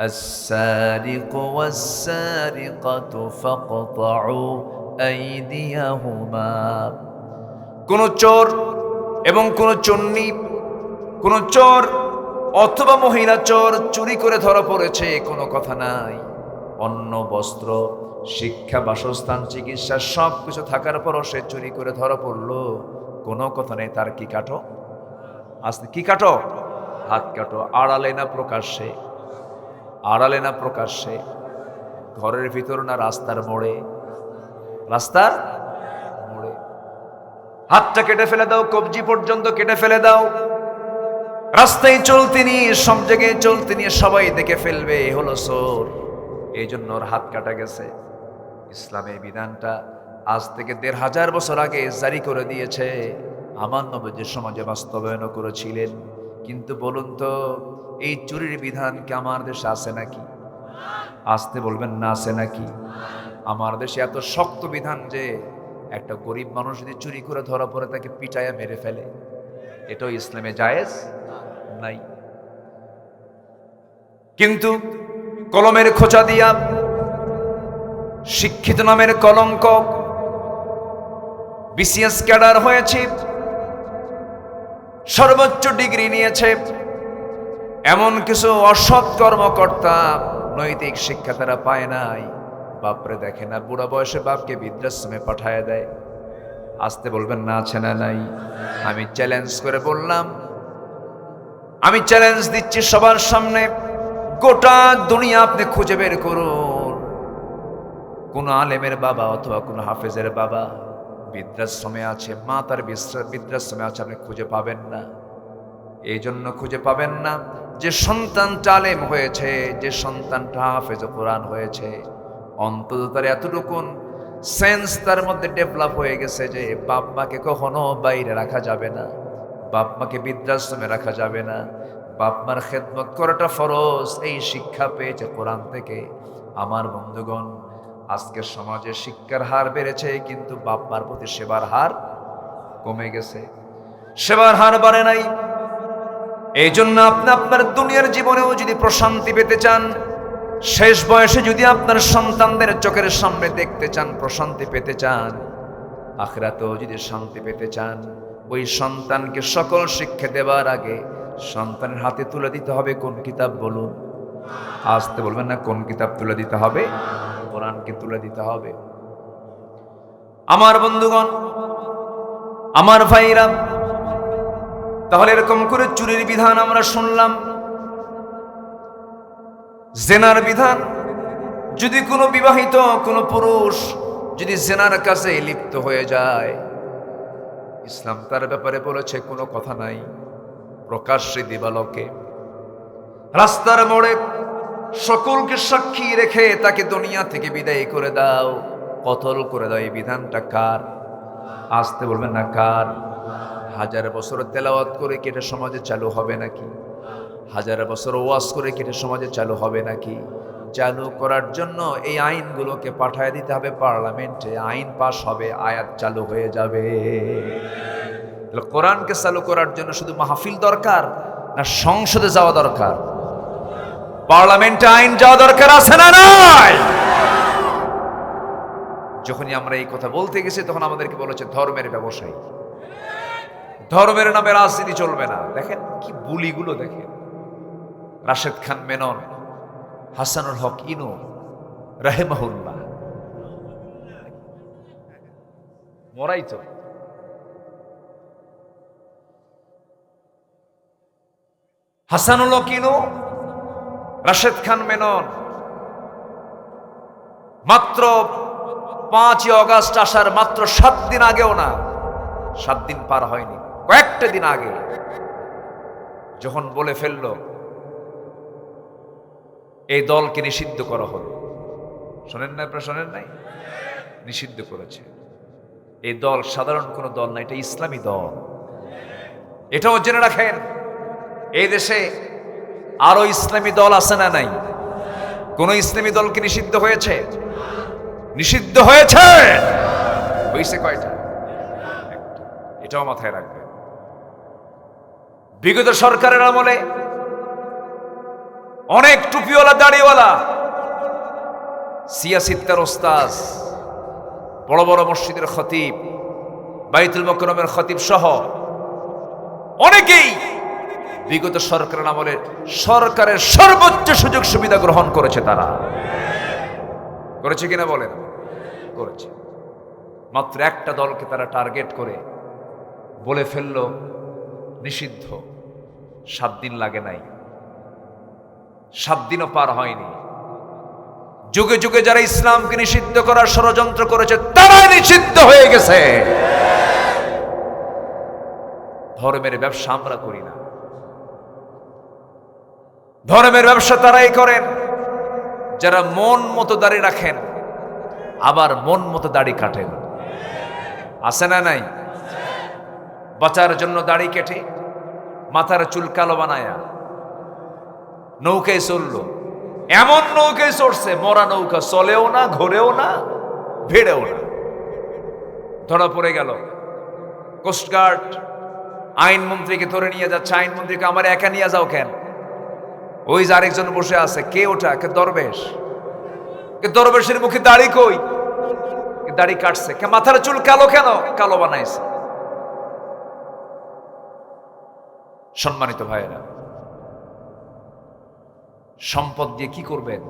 السارق والسارقة فاقطعوا أيديهما। কোন চোর এবং কোন চোরনি, কোন চোর অথবা মহিলা চোর চুরি করে ধরা পড়েছে, কোনো কথা নাই। অন্ন, বস্ত্র, শিক্ষা, বাসস্থান, চিকিৎসা সবকিছু থাকার পরও সে চুরি করে ধরা পড়লো, কোনো কথা নেই, তার কি কাটো? আস্তে কি কাটো? হাত কাটো। আড়ালে না প্রকাশ্যে? আড়ালে না প্রকাশ্যে? ঘরের ভিতর না রাস্তার মোড়ে? রাস্তার মোড়ে। হাতটা কেটে ফেলে দাও, কবজি পর্যন্ত কেটে ফেলে দাও। রাস্তায় চলতে নিয়ে, সব জায়গায় চলতে নিয়ে সবাই দেখে ফেলবে এ হলো চোর, এই জন্য ওর হাত কাটা গেছে। ইসলামের বিধানটা আজ থেকে ১৫০০ বছর আগে জারি করে দিয়েছে, আমার নবী যে সমাজে বাস্তবায়ন করেছিলেন। কিন্তু বলুন তো, এই চুরির বিধান কি আমার দেশে আছে নাকি? আসতে বলবেন না, আছে নাকি? আমার দেশে এত শক্ত বিধান যে একটা গরিব মানুষ যদি চুরি করে ধরা পড়ে তাকে পিটাইয়া মেরে ফেলে, এটাও ইসলামে জায়েজ নাই। কিন্তু কলমের খোঁচা দিয়া শিক্ষিত নামের কলঙ্ক, বিসিএস ক্যাডার হয়েছে, সর্বোচ্চ ডিগ্রি নিয়েছে, এমন কিছু অসৎ কর্মকর্তা নৈতিক শিক্ষা তারা পায় নাই, বাপরে দেখে না, বুড়া বয়সে বাপকে বৃদ্ধাশ্রমে পাঠায় দেয়। আসতে বলবেন না, আছে না নাই? আমি চ্যালেঞ্জ করে বললাম, আমি চ্যালেঞ্জ দিচ্ছি সবার সামনে, গোটা দুনিয়া আপনি খুঁজে বের করুন, কোন আলেমের বাবা অথবা কোন হাফেজের বাবা বৃদ্ধাশ্রমে আছে, মা তার বৃদ্ধাশ্রমে আছে, আপনি খুঁজে পাবেন না। এই জন্য খুঁজে পাবেন না যে সন্তানটা আলেম হয়েছে, যে সন্তানটা হাফেজ কোরআন হয়েছে, অন্তত তার এতটুকুন সেন্স তার মধ্যে ডেভেলপ হয়ে গেছে যে বাপ মাকে কখনো বাইরে রাখা যাবে না, বাপ মাকে বৃদ্ধাশ্রমে রাখা যাবে না, বাপ মার খেদমত করাটা ফরজ। এই শিক্ষা পেয়েছে কোরআন থেকে। আমার বন্ধুগণ, আজকের সমাজে শিক্ষার হার বেড়েছে, কিন্তু বাপ মার প্রতি সেবার হার কমে গেছে, সেবার হার বাড়ে নাই। এই জন্য আপনি আপনার দুনিয়ার জীবনেও যদি প্রশান্তি পেতে চান, শেষ বয়সে যদি আপনার সন্তানদের চোখের সামনে দেখতে চান, প্রশান্তি পেতে চান, আখিরাতেও যদি শান্তি পেতে চান, ওই সন্তানকে সকল শিক্ষা দেওয়ার আগে সন্তানের হাতে তুলে দিতে হবে কোন কিতাব? বলুন। আসতে বলবেন না, কোন কিতাব তুলে দিতে হবে? কোরআনকে তুলে দিতে হবে। আমার বন্ধুগণ, আমার ভাইরা, তাহলে এরকম করে চুরির বিধান আমরা শুনলাম, জেনার বিধান। যদি কোনো বিবাহিত কোনো পুরুষ যদি জেনার কাছে লিপ্ত হয়ে যায়, ইসলাম তার ব্যাপারে বলেছে কোনো কথা নাই, প্রকাশ্যে দিবালোকে, রাস্তার মোড়ে সকলকে সাক্ষী রেখে তাকে দুনিয়া থেকে বিদায় করে দাও, কতল করে দাও। এই বিধানটা কার? আসতে বলবেন না, কার? 1000 বছর তেলাওয়াত করে কেটে সমাজে চালু হবে নাকি? 1000 বছর ওয়াজ করে কেটে সমাজে চালু হবে নাকি? চালু করার জন্য এই আইনগুলোকে পাঠায় দিতে হবে পার্লামেন্টে, আইন পাস হবে, আয়াত চালু হয়ে যাবে। কোরআনকে চালু করার জন্য শুধু মাহফিল দরকার না সংসদে যাওয়া দরকার? পার্লামেন্টে আইন যাওয়া দরকার আছে না নাই? যখনই আমরা এই কথা বলতে গেছি তখন আমাদেরকে বলেছে ধর্মের ব্যবসায়ী, ধর্মের নামে রাজনীতি চলবে না। দেখেন কি বুলিগুলো, দেখেন রাশেদ খান মেনন, হাসানুল হক ইনু রাহেমাহুল্লাহ, মরাই তো। হাসানুল হক ইনু, রাশেদ খান মেনন মাত্র 5ই অগাস্ট আসার মাত্র 7 দিন আগেও না, 7 দিন পার হয়নি, কয়েকটা দিন আগে যখন বলে ফেলল এই দলকে নিষিদ্ধ করা হলো, শোনেন না? আপনারা শোনেন নাই? নিষিদ্ধ করেছে। এই দল সাধারণ কোন দল না, এটা ইসলামী দল। এটাও জেনে রাখেন, এই দেশে আরো ইসলামী দল আছে না নাই? কোন ইসলামী দলকে নিষিদ্ধ হয়েছে? নিষিদ্ধ হয়েছে। হয়েছে কয়টা? এটাও মাথায় রাখবেন। বিগত সরকারের আমলে অনেক টুপিওয়ালা দাড়িওয়ালা, সিয়াসিত্তার ওস্তাজ, বড় বড় মসজিদের খতিব, বাইতুল মুকাররমের খতিব সহ অনেকেই বিগত সরকারের আমলে সরকারের সর্বোচ্চ সুযোগ সুবিধা গ্রহণ করেছে। তারা করেছে কিনা বলেন? করেছে। মাত্র একটা দলকে তারা টার্গেট করে বলে ফেলল নিষিদ্ধ। 7 দিন লাগে নাই, 7 দিনও পার হয়নি। যুগে যুগে যারা ইসলামকে নিষিদ্ধ করার ষড়যন্ত্র করেছে তারাই নিষিদ্ধ হয়ে গেছে। ধর্মের ব্যবসা আমরা করি না, ধর্মের ব্যবসা তারাই করেন যারা মন মতো দাড়ি রাখেন, আবার মন মতো দাড়ি কাটেন। আছে না নাই? বাঁচার জন্য দাড়ি কেটে মাথার চুল কালো বানায়া নৌকায় চললো। এমন নৌকায় চড়ছে, মরা নৌকা, চলেও না, ঘোরেও না, ভেড়েও না। ধরা পড়ে গেল। কোস্টগার্ড আইনমন্ত্রীকে ধরে নিয়ে যাচ্ছে। আইনমন্ত্রীকে আমার একা নিয়ে যাও কেন? ওই যে আরেকজন বসে আছে। কে ওটা? কে দরবেশ? কে দরবেশের মুখে দাড়ি কই? দাড়ি কাটছে। কে মাথার চুল কালো কেন? কালো বানাইছে। সম্মানিত ভাইয়েরা, সম্পদ দিয়ে কি করবেন?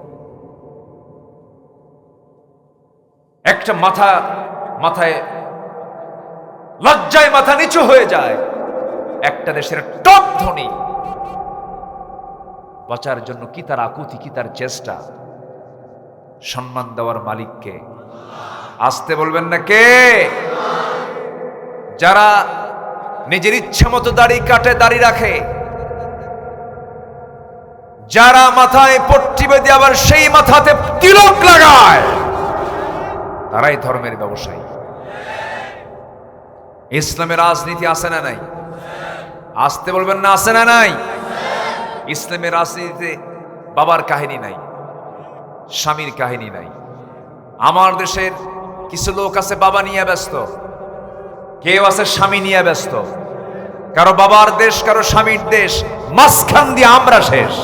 একটা মাথায় লজ্জায় মাথা নিচু হয়ে যায়। একটা দেশের টপ ধনী বাঁচার জন্য কি তার আকুতি, কি তার চেষ্টা। সম্মান দেওয়ার মালিককে আসতে বলবেন না কে? যারা নিজের ইচ্ছা মতো দাড়ি কাটে, দাড়ি রাখে, যারা মাথায় পট্টি বেঁধে আবার সেই মাথাতে তিলক লাগায়, তারাই ধর্মের ব্যবসায়ী। ইসলামের রাজনীতি আছে না নাই? আসতে বলবেন না আছে না নাই? ইসলামের রাজনীতিতে বাবার কাহিনী নাই, স্বামীর কাহিনী নাই। আমার দেশের কিছু লোক আছে বাবা নিয়ে ব্যস্ত, কেউ আছে স্বামী নিয়ে ব্যস্ত। কারো বাবার দেশ, কারো স্বামীর দেশ, মাঝখান দিয়ে আমরা শেষ।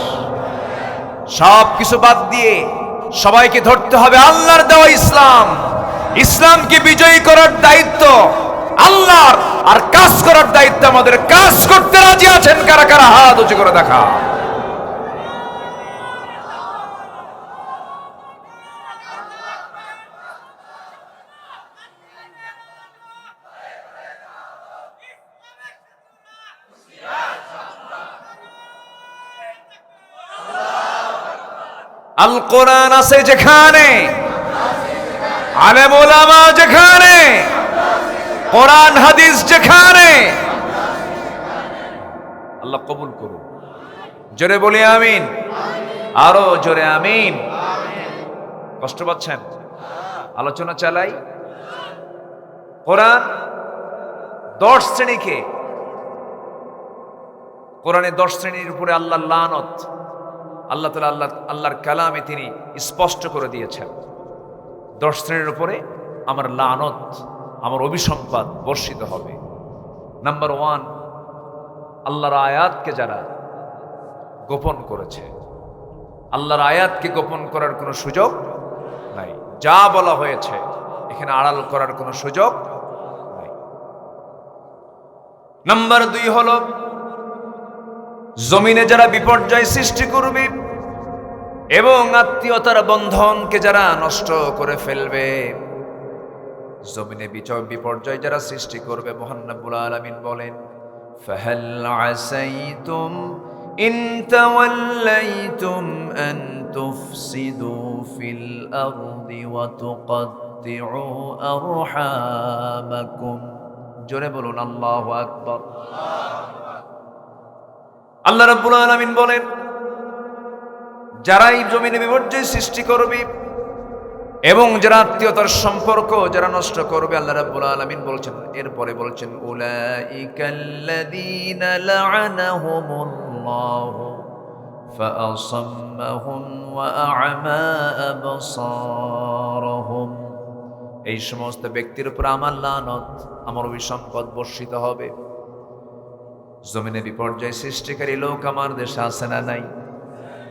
সব কিছু বাদ দিয়ে সবাইকে ধরতে হবে আল্লাহর দেওয়া ইসলাম। ইসলামকে বিজয়ী করার দায়িত্ব আল্লাহর, আর কাজ করার দায়িত্ব আমাদের। কাজ করতে রাজি আছেন কারা কারা? হাত উঁচু করে দেখা। আল কোরআন আছে যেখানে, আলেম ওলামা যেখানে, কোরআন হাদিস যেখানে, আল্লাহ কবুল করুন। জোরে বলি আমিন। আরো জোরে আমিন। কষ্ট পাচ্ছেন? আলোচনা চালাই। কোরআন 10 শ্রেণীকে, কোরআনে 10 শ্রেণীর উপরে আল্লাহ লানত, আল্লাহ তাআলা আল্লাহর কালামে তিনি স্পষ্ট করে দিয়েছেন। 10 শ্রেণীর উপরে আমার লানত, আমার অভিসম্পাত বর্ষিত হবে। নাম্বার 1, আল্লাহর আয়াতকে যারা গোপন করেছে। আল্লাহর আয়াতকে গোপন করার কোনো সুযোগ নাই। যা বলা হয়েছে এখানে আড়াল করার কোনো সুযোগ নাই। নাম্বার 2 হলো জমিনে যারা বিপর্যয় সৃষ্টি করবে এবং আত্মীয়তার বন্ধনকে যারা নষ্ট করে ফেলবে, জমিনে বিপর্যয় যারা সৃষ্টি করবে, মহান রব্বুল আলামিন বলেন, ফাহাল আসাইতুম ইন তাওয়াল্লাইতুম আন তুফসিদু ফিল আরদি ওয়া তুকাত্তিউ আরহামাকুম। জোরে বলুন আল্লাহু আকবার। আল্লাহ রাব্বুল আলামিন বলেন, যারা এই জমিনে বিপর্যয় সৃষ্টি করবে এবং যারা আত্মীয়তার সম্পর্ক যারা নষ্ট করবে, আল্লাহ রাব্বুল আলামিন বলছেন, এরপরে বলছেন, উলাইকাল্লাযীনা লা'আনাহুমুল্লাহু ফাআসাম্মাহুম ওয়া আ'মা আবসারহুম। এই সমস্ত ব্যক্তির উপর আমার লানত, আমার অভিসম্পদ বর্ষিত হবে। জমিনে বিপর্যয় সৃষ্টিকারী লোক আমার দেশে আছে না নাই?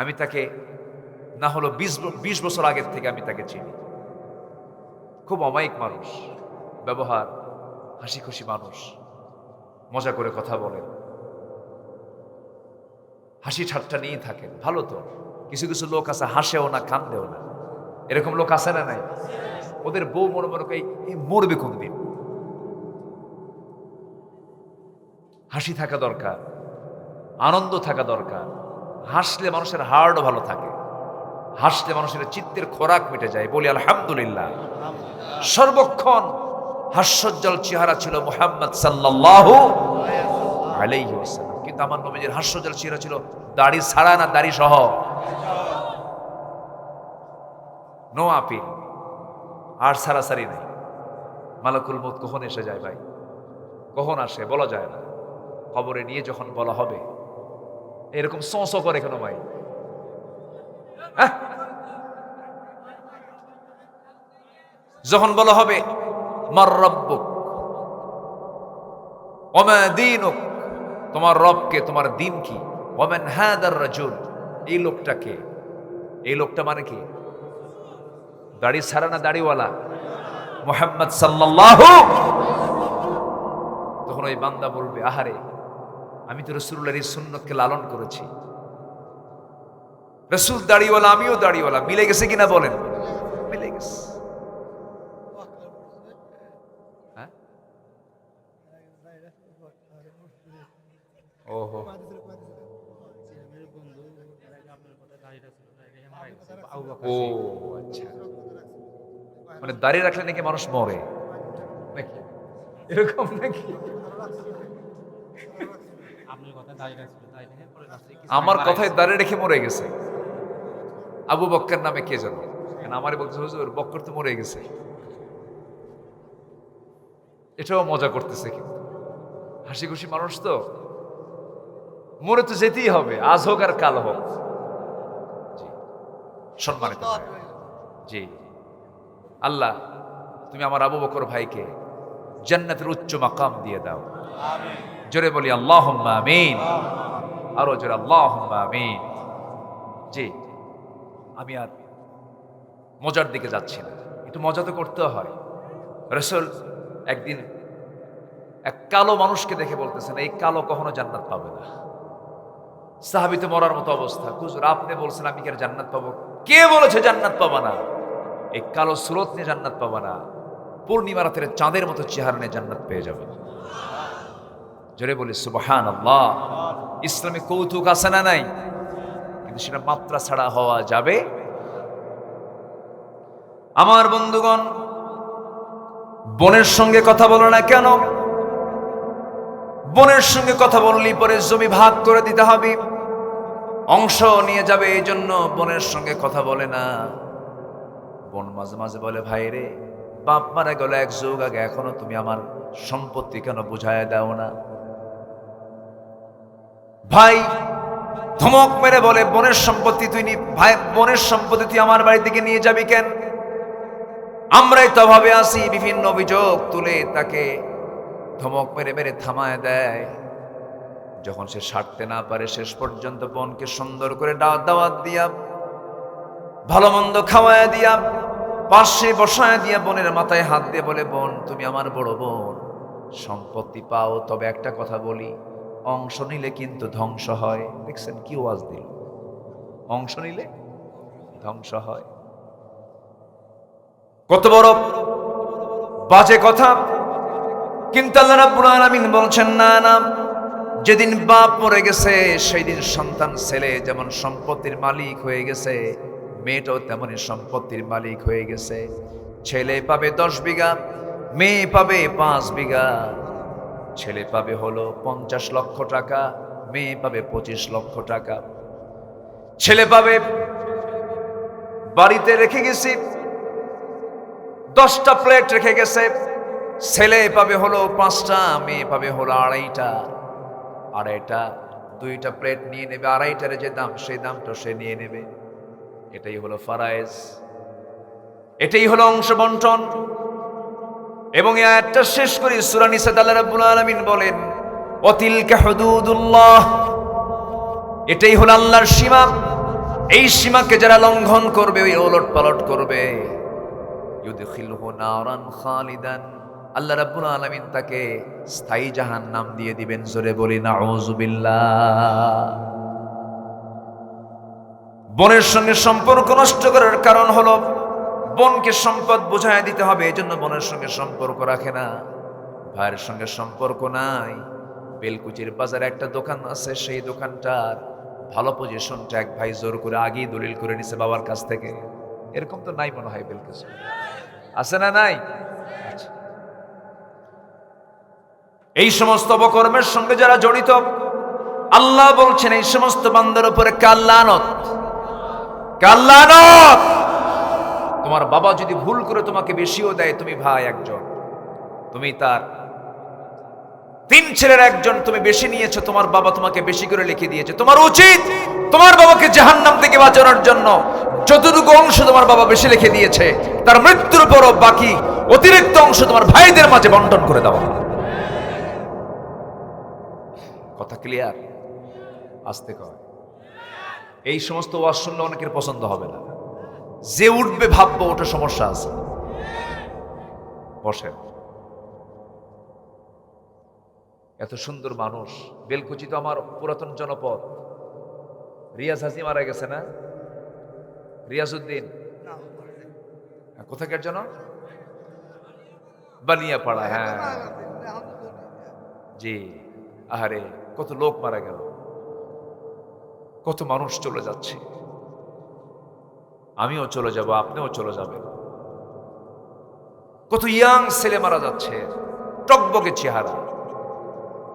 আমি তাকে না হলো 20 বছর আগের থেকে আমি তাকে চিনি। খুব অমায়িক মানুষ, ব্যবহার হাসি খুশি মানুষ, মজা করে কথা বলেন, হাসি ঠাট্টা নিয়ে থাকেন। ভালো তো। কিছু কিছু লোক আছে হাসেও না কান্দেও না, এরকম লোক আছে না নাই? ওদের বউ মনে মনে করে এই মরবে কোন দিন। হাসি থাকা দরকার, আনন্দ থাকা দরকার। হাসলে মানুষের হার্টও ভালো থাকে, হাসলে মানুষের চিত্তের খোরাক মিটে যায়। বলি আলহামদুলিল্লাহ। সর্বক্ষণ হাস্যোজ্জ্বল চেহারা ছিল মুহাম্মদ সাল্লাল্লাহু আলাইহি ওয়াসাল্লাম। কিন্তু আমার নবীজির হাস্যোজ্জ্বল চেহারা ছিল দাড়ি ছাড়া না দাড়ি সহ? নো আপিল, আর সারাসারি নাই। মালাকুল মউত কখন এসে যায় ভাই, কখন আসে বলা যায় না। কবরে নিয়ে যখন বলা হবে এরকম সঁ করে কেন ভাই? যখন বলা হবে মার রব্বুক ওমা দীনুক, তোমার রবকে, তোমার দিন কি, ওমান হাদার রাজুল, এই লোকটাকে, এই লোকটা মানে কি? দাড়ি ছাড়া না দাড়িওয়ালা? মুহাম্মদ সাল্লাল্লাহু। তখন ওই বান্দা বলবে আহারে, আমি তো রাসূলুল্লাহর এই সুন্নতকে লালন করেছি। রাসূল দাড়িওয়ালা, আমিও দাড়িওয়ালা, মিলে গেছে কিনা বলেন? মিলে গেছে। হ্যাঁ, ওহো, ও আচ্ছা, মানে দাঁড়িয়ে রাখলে নাকি মানুষ মরে নাকি, এরকম নাকি? আমার কথায় দাঁড়িয়ে রেখে মরে গেছে। আবু বক্কর নামে কে জানো? আমারে বলছে হুজুর বক্কর তো মরে গেছে। এটাও মজা করতেছে, কিন্তু হাসি খুশি মানুষ তো, মরে তো যেতেই হবে, আজ হোক আর কাল হোক। জি, সম্মানিত জি, আল্লাহ তুমি আমার আবু বকর ভাইকে জান্নাতের উচ্চ মাকাম দিয়ে দাও। জোরে বলি আল্লাহুম্মা আমিন, আরো জোরে আল্লাহুম্মা আমিন। জি, আমি আর মজার দিকে যাচ্ছি না, একটু মজা তো করতে হয়। রাসূল একদিন এক কালো মানুষকে দেখে বলতেছেন এই কালো কখনো জান্নাত পাবে না। সাহাবী তো মরার মতো অবস্থা। হুজুর আপনি বলছেন আমি কি আর জান্নাত পাবো? কে বলেছে জান্নাত পাবা না? এই কালো সুরত নিয়ে জান্নাত পাবা না, পূর্ণিমা রাতের চাঁদের মতো চেহারা নিয়ে জান্নাত পেয়ে যাবে। জোরে বলি সুবহানাল্লাহ। ইসলামে কৌতুক আছে না নাই? কিন্তু সেটা মাত্রা ছাড়া হওয়া যাবে। আমার বন্ধুগণ, বোনের সঙ্গে কথা বলো না কেন? বোনের সঙ্গে কথা বললেই পরে জমি ভাগ করে দিতে হবে, অংশ নিয়ে যাবে, এই জন্য বোনের সঙ্গে কথা বলে না। বোন মাঝে মাঝে বলে ভাই রে, বাপ মারা গেল এক যুগ আগে, এখনো তুমি আমার সম্পত্তি কেন বুঝায় দাও না? ভাই ধমক মেরে বলে বোনের সম্পত্তি তুই ভাই, বোনের সম্পত্তি তুই আমার বাড়ি থেকে নিয়ে যাবি কেন? আমরাই তো ভাবে আসি, বিভিন্ন অভিযোগ তুলে তাকে ধমক মেরে মেরে থামায় দেয়। যখন সে ছাড়তে না পারে, শেষ পর্যন্ত বোনকে সুন্দর করে দাওয়াত দিয়া, ভালো মন্দ খাওয়ায় দিয়া, পাশে বসায় দিয়া, বোনের মাথায় হাত দিয়ে বলে বোন তুমি আমার বড় বোন, সম্পত্তি পাও, তবে একটা কথা বলি, অংশ নিলে কিন্তু ধ্বংস হয়। দেখছেন কি ওয়াজ দিল, অংশ নিলে ধ্বংস হয়। কত বড় বাজে কথা। কিন্তু আল্লাহ রাব্বুল আলামিন বলছেন না না, যেদিন বাপ মরে গেছে সেই দিন সন্তান ছেলে যেমন সম্পত্তির মালিক হয়ে গেছে, মেয়েটাও তেমনই সম্পত্তির মালিক হয়ে গেছে। ছেলে পাবে 10 বিঘা, মেয়ে পাবে 5 বিঘা। ছেলে পাবে হলো 50 লক্ষ টাকা, মেয়ে পাবে 25 লক্ষ টাকা। ছেলে পাবে বাড়িতে রেখে গেছি 10টা প্লেট রেখে গেছে, ছেলে পাবে হলো 5টা, মেয়ে পাবে হলো 2.5টা। 2.5টা 2টা প্লেট নিয়ে নেবে, 2.5টার যে দাম সেই দামটা সে নিয়ে নেবে। এটাই হলো ফারায়েজ, এটাই হলো অংশ বন্টন। এবং এই আয়াতটা শেষ করি সূরা নিসাতে আল্লাহ রাব্বুল আলামিন বলেন ওয়াতিলকা হুদুদুল্লাহ, এটাই হলো আল্লাহর সীমা। এই সীমাকে যারা লঙ্ঘন করবে, ওই ওলট পালট করবে, ইউদখিলহু নারান খালিদান, আল্লাহ রাব্বুল আলামিন তাকে স্থায়ী জাহান্নাম দিয়ে দিবেন। জোরে বলি নাউযুবিল্লাহ। বোনের সঙ্গে সম্পর্ক নষ্ট করার কারণ হলো বোনকে সম্পদ বোঝায় দিতে হবে, এজন্য বোনের সঙ্গে সম্পর্ক রাখে না। ভাইয়ের সঙ্গে সম্পর্ক নাই। বেলকুচির বাজারে একটা দোকান আছে, সেই দোকানটার ভালো পজিশনটা এক ভাই জোর করে আগেই দলিল করে নিছে বাবার কাছ থেকে। এরকম তো নাই মনে হয় বেলকুচি, আছে না? নাই। আচ্ছা, এই সমস্ত অপকর্মের সঙ্গে যারা জড়িত, আল্লাহ বলছেন এই সমস্ত বান্দার উপরে কাল্লানত। কাল্লানত। তোমার বাবা যদি ভুল করে তোমাকে বেশিও দেয়, তুমি ভাই একজন, তুমি তার 3 ছেলের একজন, তুমি বেশি নিয়েছো, তোমার বাবা তোমাকে বেশি করে লিখে দিয়েছে, তোমার উচিত তোমার বাবাকে জাহান্নাম থেকে বাঁচানোর জন্য যতটুকু অংশ তোমার বাবা বেশি লিখে দিয়েছে, তার মৃত্যুর পরও বাকি অতিরিক্ত অংশ তোমার ভাইদের মাঝে বন্টন করে দেওয়া। কথা ক্লিয়ার? আস্তে কর। এই সমস্ত ওয়াজ শুনলে অনেকের পছন্দ হবে না। যে উঠবে ভাববো ওটা সমস্যা আছে। বসেন। এত সুন্দর মানুষ। বেলকুচি তো আমার পুরাতন জনপদ। রিয়াজ হাসি মারা গেছে না? রিয়াজউদ্দিন কোথাকার জন? বানিয়াপাড়া। হ্যাঁ জি। আহারে, কত লোক মারা গেল, কত মানুষ চলে যাচ্ছে। আমিও চলে যাব, আপনিও চলে যাবেন। কত ইয়াং ছেলে মারা যাচ্ছে, টকবকে চেহারা।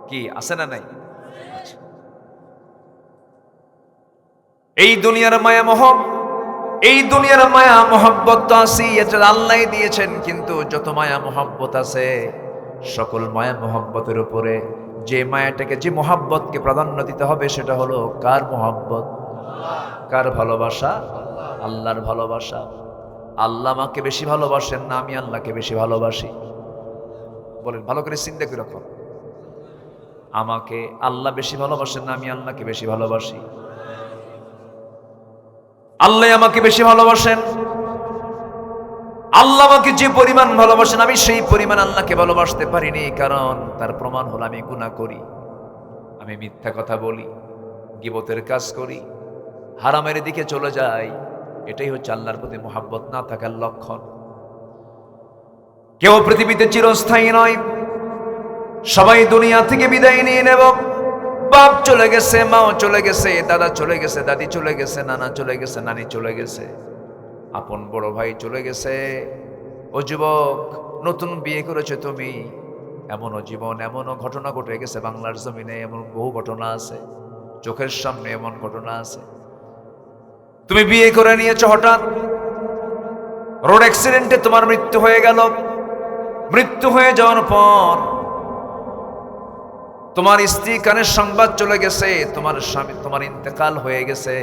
কি আছে না নাই? এই দুনিয়ার মায়া এই দুনিয়ার মায়া মহব্বত তো আছে, এটা আল্লাহ দিয়েছেন। কিন্তু যত মায়া মহব্বত আছে, সকল মায়া মহব্বতের উপরে যে মায়াটাকে, যে মহব্বতকে প্রাধান্য দিতে হবে, সেটা হলো কার মহব্বত? কার ভালোবাসা? আল্লাহর ভালোবাসা। আল্লাহ আমাকে বেশি ভালোবাসেন না আমি আল্লাহকে বেশি ভালোবাসি? বলেন, ভালো করে চিন্তা করে রাখুন। আমাকে আল্লাহ বেশি ভালোবাসেন না আমি আল্লাহকে বেশি ভালোবাসি? আল্লাহ আমাকে বেশি ভালোবাসেন। আল্লাহ আমাকে যে পরিমাণ ভালোবাসেন, আমি সেই পরিমাণ আল্লাহকে ভালোবাসতে পারিনি। কারণ তার প্রমাণ হলো আমি গুনাহ করি, আমি মিথ্যা কথা বলি, গীবতের কাজ করি, হারামের দিকে চলে যাই। এটাই হচ্ছে আল্লাহর প্রতি মহব্বত না থাকার লক্ষণ। কেউ পৃথিবীতে চিরস্থায়ী নয়, সবাই দুনিয়া থেকে বিদায় নিয়ে নেব। বাপ চলে গেছে, মাও চলে গেছে, দাদা চলে গেছে, দাদি চলে গেছে, নানা চলে গেছে, নানি চলে গেছে, আপন বড় ভাই চলে গেছে। ও যুবক, নতুন বিয়ে করেছে তুমি, এমনও জীবন, এমনও ঘটনা ঘটে গেছে বাংলার জমিনে। এমন বহু ঘটনা আছে, চোখের সামনে এমন ঘটনা আছে। তুমি বিয়ে করে নিয়েছো, হঠাৎ রোড অ্যাক্সিডেন্টে তোমার মৃত্যু হয়ে গেল। মৃত্যু হয়ে যাওয়ার পর তোমার স্ত্রী কানের সংবাদ চলে গেছে, তোমার স্বামী, তোমার ইন্তেকাল হয়ে গেছে,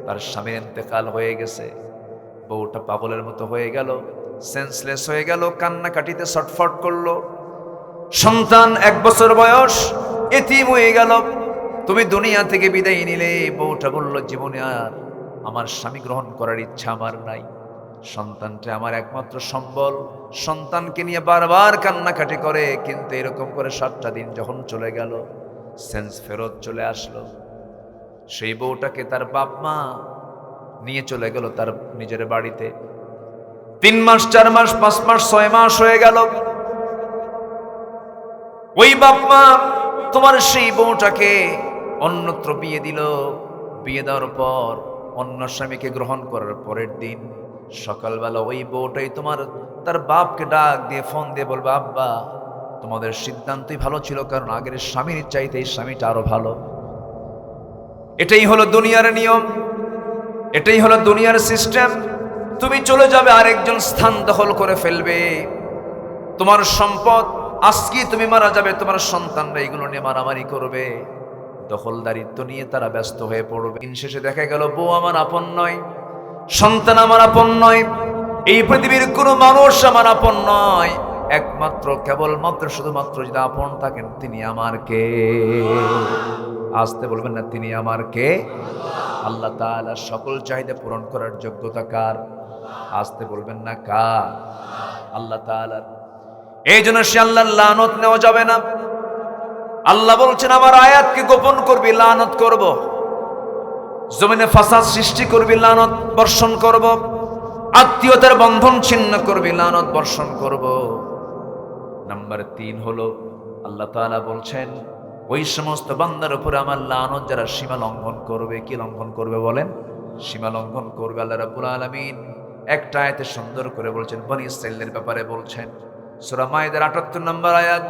তার স্বামীর ইন্তেকাল হয়ে গেছে। বউটা পাগলের মতো হয়ে গেল, সেন্সলেস হয়ে গেল, কান্নাকাটিতে ছটফট করলো। সন্তান 1 বছর বয়স, এতিম হয়ে গেল। তুমি দুনিয়া থেকে বিদায় নিলে। বউটা বলল, জীবনে আর আমার স্বামী গ্রহণ করার ইচ্ছা আমার নাই, সন্তানটা আমার একমাত্র সম্বল। সন্তানকে নিয়ে বারবার কান্নাকাটি করে। কিন্তু এরকম করে 7টা দিন যখন চলে গেল, সেন্স ফেরত চলে আসলো। সেই বউটাকে তার বাপ মা নিয়ে চলে গেল তার নিজের বাড়িতে। 3 মাস, 4 মাস, 5 মাস, 6 মাস হয়ে গেল। ওই বাপ মা তোমার সেই বউটাকে অন্যত্র বিয়ে দিল। বিয়ে দেওয়ার পর অন্য স্বামীকে গ্রহণ করার পরের দিন সকালবেলা ওই বউটাই তার বাপকে ডাক দিয়ে, ফোন দিয়ে বলবে, আব্বা তোমাদের সিদ্ধান্তই ভালো ছিল, কারণ আগের স্বামীর চাইতে এই স্বামীটা আরো ভালো। এটাই হলো দুনিয়ার নিয়ম, এটাই হলো দুনিয়ার সিস্টেম। তুমি চলে যাবে, আরেকজন স্থান দখল করে ফেলবে। তোমার সম্পদ, আজকে তুমি মারা যাবে, তোমার সন্তানরা এগুলো নিয়ে মারামারি করবে, দখলদারিত্ব নিয়ে তারা ব্যস্ত হয়ে পড়বে। দিন শেষে দেখা গেল বউ আমার আপন নয়, সন্তান আমার আপন নয়, এই পৃথিবীর কোনো মানুষ আমার আপন নয়। একমাত্র, কেবলমাত্র, শুধুমাত্র যদি আপন থাকেন তিনি আমার কে? আসতে বলবেন না তিনি আমার কে? আল্লাহ তাআলা সকল চাহিদা পূরণ করার যোগ্যতা কার? আসতে বলবেন না কার? আল্লাহ তাআলার। এই জন্য সে আল্লাহর লানত নেওয়া যাবে না। আল্লাহ বলছেন আমার আয়াতকে গোপন করবি, লানত করব। জমিনে ফাসাদ সৃষ্টি করবি, লানত বর্ষণ করব। আত্মীয়তার বন্ধন ছিন্ন করবি, লানত বর্ষণ করব। নাম্বার 3 হলো আল্লাহ তাআলা বলছেন ওই সমস্ত বান্দার উপর আমার লানত যারা সীমা লঙ্ঘন করবে। কি লঙ্ঘন করবে বলেন? সীমা লঙ্ঘন করবে। আল্লাহ রাব্বুল আলামিন একটা আয়াতে সুন্দর করে বলছেন, বনী ইসরাঈলের ব্যাপারে বলছেন, সূরা মায়েদার ৭৮ নম্বর আয়াত,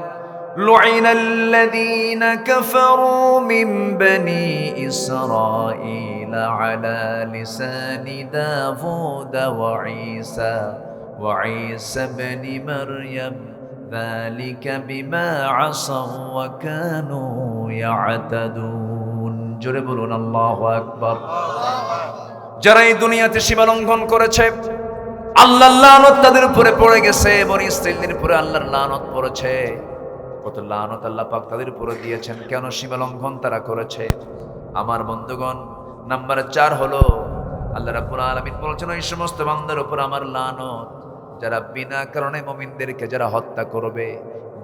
লুইনাল্লাযীনা কাফারু মিন বনী ইসরাঈল আলা লিসানি দাউদ ওয়া ঈসা ইবনে মারইয়াম যালিকা বিমা আসাউ ওয়া কানু ইয়াতাদুন। জোরে বলুন আল্লাহু আকবার। যারা এই দুনিয়াতে সীমা লঙ্ঘন করেছে আল্লাহর লানত তাদের উপরে পড়ে গেছে। বনী ইসরাঈলের উপরে আল্লাহর লানত পড়েছে। কত লানত আল্লাহ পাক তাদের উপরে দিয়েছেন, কেন? সীমা লঙ্ঘন তারা করেছে। আমার বন্ধুগণ, নাম্বার 4 হলো আল্লাহ রাব্বুল আলামিন বলেছেন ওই সমস্ত বান্দার উপর আমার লানত যারা বিনা কারণে মুমিনদেরকে যারা হত্যা করবে,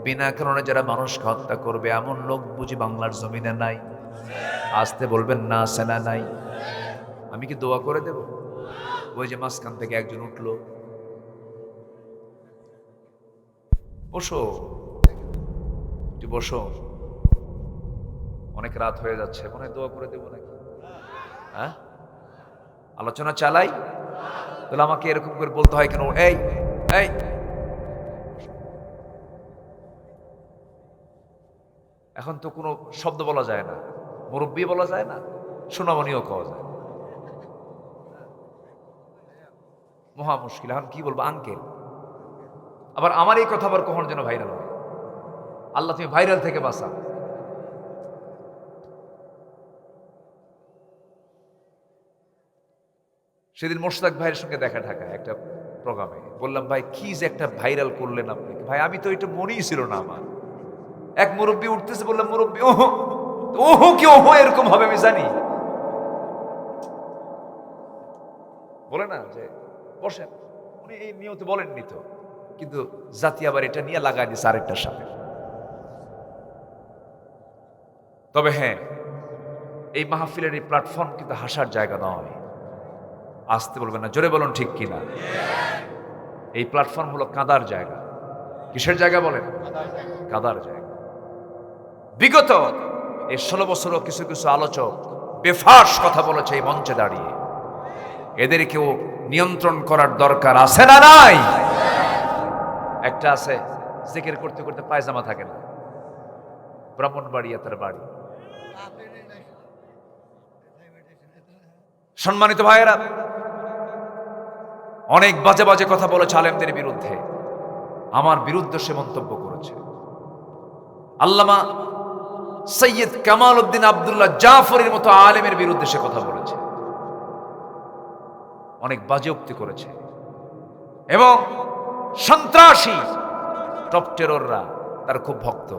বিনা কারণে যারা মানুষকে হত্যা করবে। এমন লোক বুঝি বাংলার জমিনে নাই? আসতে বলবেন না, আছে না নাই? আমি কি দোয়া করে দেব? ওই যে মাঝখান থেকে একজন উঠলো, বসো একটু বসো, অনেক রাত হয়ে যাচ্ছে, মনে হয় দোয়া করে দেবো নাকি? হ্যাঁ, আলোচনা চালাই। তাহলে আমাকে এরকম করে বলতে হয় কেন? এই এই এখন তো কোনো শব্দ বলা যায় না, মুরব্বী বলা যায় না, সোনামণিও খাওয়া যায়, মহা মুশকিল। এখন কি বলবো? আঙ্কেল। আবার আমার এই কথা আবার কখন যেন ভাইরাল হয়। আল্লাহ তুমি ভাইরাল থেকে বাঁচা। সেদিন মোশতাক ভাইয়ের সঙ্গে দেখা ঢাকায় একটা প্রোগ্রামে, বললাম ভাই কি যে একটা ভাইরাল করলেন আপনি। ভাই আমি তো এটা মনেই ছিল না আমার। এক মুরব্বী উঠতেছে, বললাম মুরব্বী ওহো ওহো কি ওহো এরকম হবে আমি জানি। বলে না যে বসেন, উনি এই নিয়তে বলেননি তো, কিন্তু জাতি আবার এটা নিয়ে লাগাই দিচ্ছে আরেকটার সাথে। তবে হ্যাঁ, এই মাহফিলের এই প্ল্যাটফর্ম কিন্তু হাসার জায়গা নয়। আসতে বলবেন না, জোরে বলুন ঠিক কিনা? এই প্ল্যাটফর্ম হলো কাঁদার জায়গা। কিসের জায়গা বলেন? কাঁদার জায়গা। বিগত এই 16 বছরও কিছু কিছু আলোচক বেফাস কথা বলেছে এই মঞ্চে দাঁড়িয়ে। এদেরকেও নিয়ন্ত্রণ করার দরকার আছে না নাই? একটা আছে জিকির করতে করতে পায়জামা থাকে না, ব্রাহ্মণবাড়িয়া তার বাড়ি। সম্মানিত ভাইয়েরা, অনেক বাজে বাজে কথা বলেছে আলেমদের বিরুদ্ধে। আমার বিরুদ্ধে সে মন্তব্য করেছে। আল্লামা সৈয়দ কামাল উদ্দিন আব্দুল্লাহ জাফরের মতো আলেমের বিরুদ্ধে সে কথা বলেছে, অনেক বাজে উক্তি করেছে। এবং সন্ত্রাসী টপ টেরররা তার খুব ভক্ত।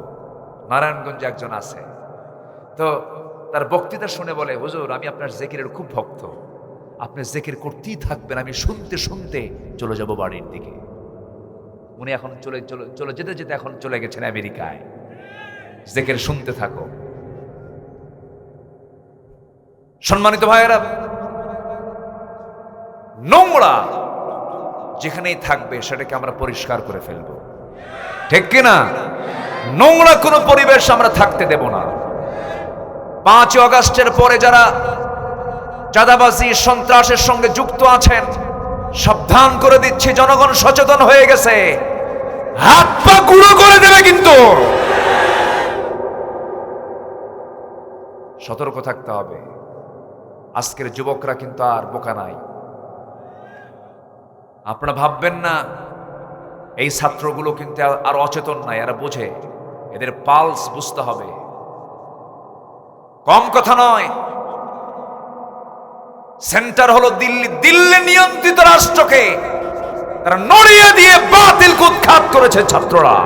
নারায়ণগঞ্জে একজন আছে, তো তার বক্তৃতা শুনে বলে, হুজুর আমি আপনার জিকিরের খুব ভক্ত, আপনি জিকির করতেই থাকবেন, আমি শুনতে শুনতে চলে যাব বাড়ির দিকে। উনি এখন চলে যেতে যেতে এখন চলে গেছেন আমেরিকায়। জিকির শুনতে থাকো। সম্মানিত ভাইয়েরা, নোংরা যেখানেই থাকবে সেটাকে আমরা পরিষ্কার করে ফেলব, ঠিক কিনা? নোংরা কোনো পরিবেশ আমরা থাকতে দেব না। 5 আগস্টের পরে যারা চাঁদাবাজি সন্ত্রাসের সঙ্গে যুক্ত আছেন, সাবধান করে দিচ্ছি, জনগণ সচেতন হয়ে গেছে, হাত পা গুঁড়ো করে দেবে কিন্তু। সতর্ক থাকতে হবে। আজকের যুবকরা কিন্তু আর বোকা নাই। আপনারা ভাববেন না এই ছাত্রগুলো কিন্তু আর অচেতন নাই, এরা বোঝে, এদের পালস বুঝতে হবে। কম কথা নয়। সেন্টার হলো দিল্লি। দিল্লি নিয়ন্ত্রিত রাষ্ট্রকে তারা নড়িয়ে দিয়ে বাতিলকে উৎখাত করেছে ছাত্ররা।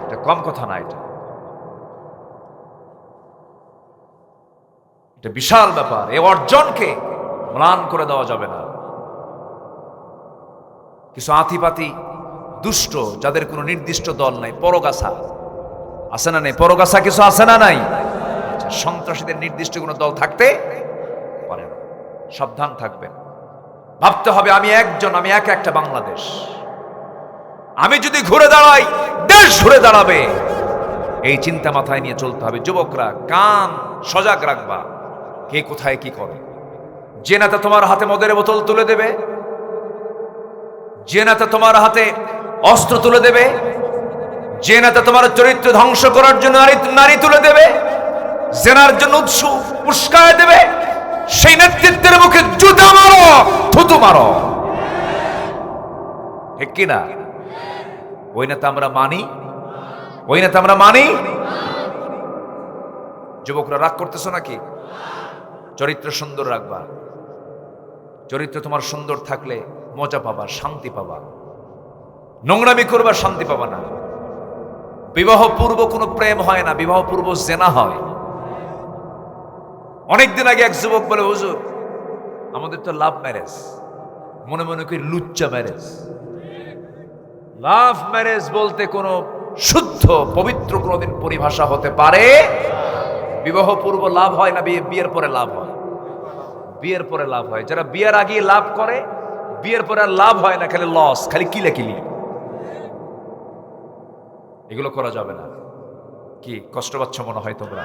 এটা কম কথা না। এটা এটা বিশাল ব্যাপার। এই অর্জনকে ম্লান করে দেওয়া যাবে না। কিছু আতিপাতি দুষ্ট, যাদের কোনো নির্দিষ্ট দল নাই, পরগাছা আছে না নেই? পরগাছা কিছু আছে না নাই? সন্ত্রাসীদের নির্দিষ্ট কোনো দল থাকতে পারে না। সাবধান থাকবেন। ভাবতে হবে আমি একজন, আমি একটা বাংলাদেশ। আমি যদি ঘুরে দাঁড়াই, দেশ ঘুরে দাঁড়াবে। এই চিন্তা মাথায় নিয়ে চলতে হবে। যুবকরা কান সজাগ রাখবা, কে কোথায় কি করে। যে নেতা তোমার হাতে মদের বোতল তুলে দেবে, যে নেতা তোমার হাতে অস্ত্র তুলে দেবে, যে নেতা তোমার চরিত্র ধ্বংস করার জন্য নারী তুলে দেবে, জেনার জন্য উস্কায় দেবে, সেই নেতৃত্বের মুখে জুতা মারো, থুতু মারো। ঠিক কিনা? ওই নেতা আমরা মানি, ওই নেতা আমরা মানি। যুবকরা রাগ করতেছো নাকি? চরিত্র সুন্দর রাখবা। চরিত্র তোমার সুন্দর থাকলে মজা পাবা, শান্তি পাবা। নোংরামি করবা, শান্তি পাবা না। বিবাহ পূর্ব কোনো প্রেম হয় না, বিবাহ পূর্ব জেনা হয়। অনেকদিন আগে এক যুবক বলে, হুজুর আমাদের তো লাভ ম্যারেজ। মনে মনে করি লুচ্চা ম্যারেজ। লাভ ম্যারেজ বলতে কোনো শুদ্ধ পবিত্র কোনোদিন পরিভাষা হতে পারে? বিবাহ পূর্ব লাভ হয় না, বিয়ের পরে লাভ হয়? বিয়ের পরে লাভ হয়। যারা বিয়ের আগে লাভ করে, বিয়ের পরে আর লাভ হয় না, খালি লস, খালি কিলাকিলি। এগুলো করা যাবে না। কি কষ্ট পাচ্ছ মনে হয় তোমরা?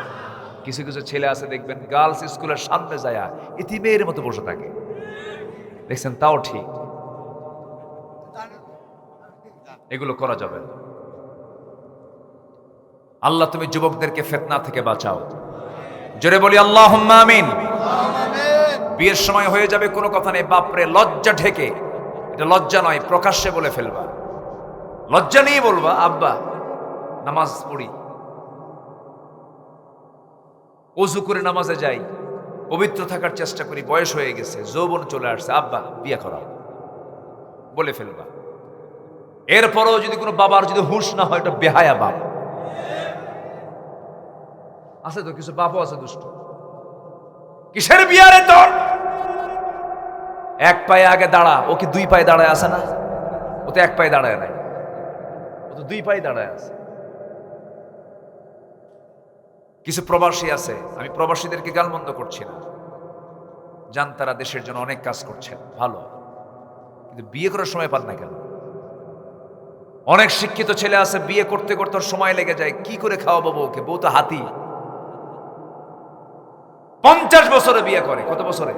কিছু কিছু ছেলে আছে দেখবেন, গার্লস স্কুলের সামনে যায় ইতিমের মতো বসে থাকে, দেখছেন? তাও ঠিক, এগুলো করা যাবে না। আল্লাহ তুমি যুবকদেরকে ফিতনা থেকে বাঁচাও। জোরে বলি আল্লাহুম্মা আমিন। বিয়ের সময় হয়ে যাবে, কোনো কথা নেই, বাপরে লজ্জা ঢেকে, এটা লজ্জা নয়, প্রকাশ্যে বলে ফেলবা। লজ্জা নিয়ে বলবা, আব্বা নামাজ পড়ি, ওযু করে নামাজে যাই, পবিত্র থাকার চেষ্টা করি, বয়স হয়ে গেছে, যৌবন চলে আসছে, আব্বা বিয়ে করা, বলে ফেলবা। এরপরও যদি কোনো বাবার যদি হুঁশ না হয়, এটা বেহায়া বাপ। আছে তো কিছু বাপও আছে দুষ্ট। কিসের বিয়ারে তোর? এক পায়ে আগে দাঁড়া, ও কি দুই পায়ে দাঁড়ায় আছে না? ও তো এক পায়ে দাঁড়ায় নাই, ও তো দুই পায়ে দাঁড়ায় আছে। কিছু প্রবাসী আছে, আমি প্রবাসীদেরকে গালমন্দ করছি না, জান তারা দেশের জন্য অনেক কাজ করছেন, ভালো, কিন্তু বিয়ে করার সময় পান না কেন? অনেক শিক্ষিত ছেলে আছে, বিয়ে করতে করতে সময় লেগে যায়, কি করে খাওয়াবো বউকে? বউ তো হাতি। 50 বছরে বিয়ে করে। কত বছরে?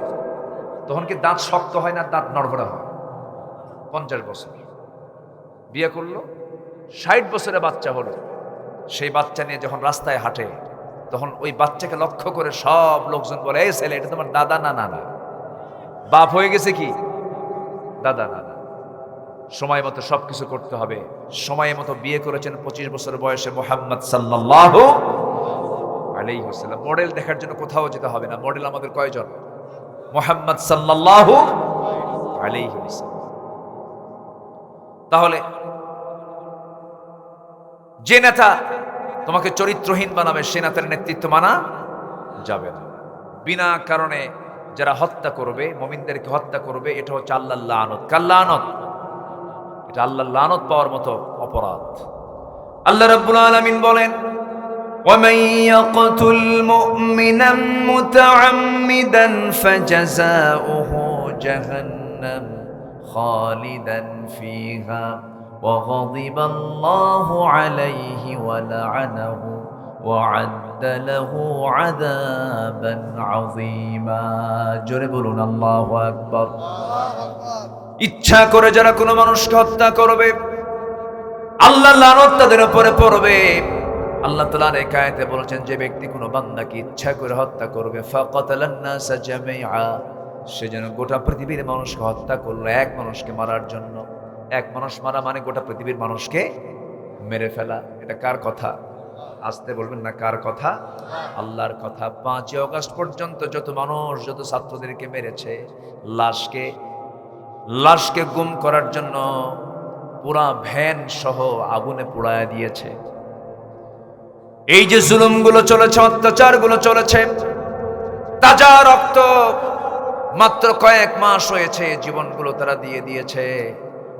তখন কি দাঁত শক্ত হয় না, দাঁত নড়বড়া হয়? 50 বছর বিয়ে করলো, 60 বছরে বাচ্চা হলো। সেই বাচ্চা নিয়ে যখন রাস্তায় হাঁটে, তখন ওই বাচ্চাকে লক্ষ্য করে সব লোকজন বলে, এই ছেলে এটা তোমার দাদা না নানা? বাপ হয়ে গেছে কি দাদা নানা। সময় মতো সবকিছু করতে হবে। সময় মতো বিয়ে করেছেন 25 বছর বয়সে মুহাম্মদ সাল্লাল্লাহু আলাইহি ওয়াসাল্লাম। মডেল দেখার জন্য কোথাও যেতে হবে না। মডেল আমাদের কয়জন? মুহাম্মদ সাল্লাল্লাহু আলাইহি ওয়াসাল্লাম। তাহলে যে নেতা তোমাকে চরিত্রহীন বানাবে, সে নেতার নেতৃত্ব মানা যাবে না। বিনা কারণে যারা হত্যা করবে, মুমিনদেরকে হত্যা করবে, এটা হচ্ছে আল্লাহর লানত। কার লানত? এটা আল্লাহর লানত পাওয়ার মতো অপরাধ। আল্লাহ রাব্বুল আলামিন বলেন, وَمَن يَقْتُلْ مُؤْمِنًا مُتَعَمِّدًا فَجَزَاؤُهُ جَهَنَّمُ خَالِدًا فِيهَا وَغَضِبَ اللَّهُ عَلَيْهِ وَلَعَنَهُ وَأَعَدَّ لَهُ عَذَابًا عَظِيمًا। জোরে বলুন আল্লাহু আকবার। ইচ্ছা করে যারা কোনো মানুষকে হত্যা করবে, আল্লাহর লানত তাদের উপরে পড়বে। আল্লাহ তাআলা এই আয়াতে বলেছেন, যে ব্যক্তি কোনো বান্দাকে ইচ্ছা করে হত্যা করবে, ফাকাতালান নাসা জামিআ, সে যেন গোটা পৃথিবীর মানুষকে হত্যা করলো। এক মানুষকে মারার জন্য, এক মানুষ মারা মানে গোটা পৃথিবীর মানুষকে মেরে ফেলা। এটা কার কথা? আসতে বলবেন না, কার কথা? আল্লাহর কথা। 5 আগস্ট পর্যন্ত যত মানুষ, যত ছাত্রদেরকে মেরেছে, লাশকে গুম করার জন্য পুরা ভ্যান সহ আগুনে পোড়ায় দিয়েছে। এই যে জুলুমগুলো চলেছে, অত্যাচারগুলো চলেছে, তাজা রক্ত, মাত্র কয়েক মাস হয়েছে, জীবনগুলো তারা দিয়ে দিয়েছে,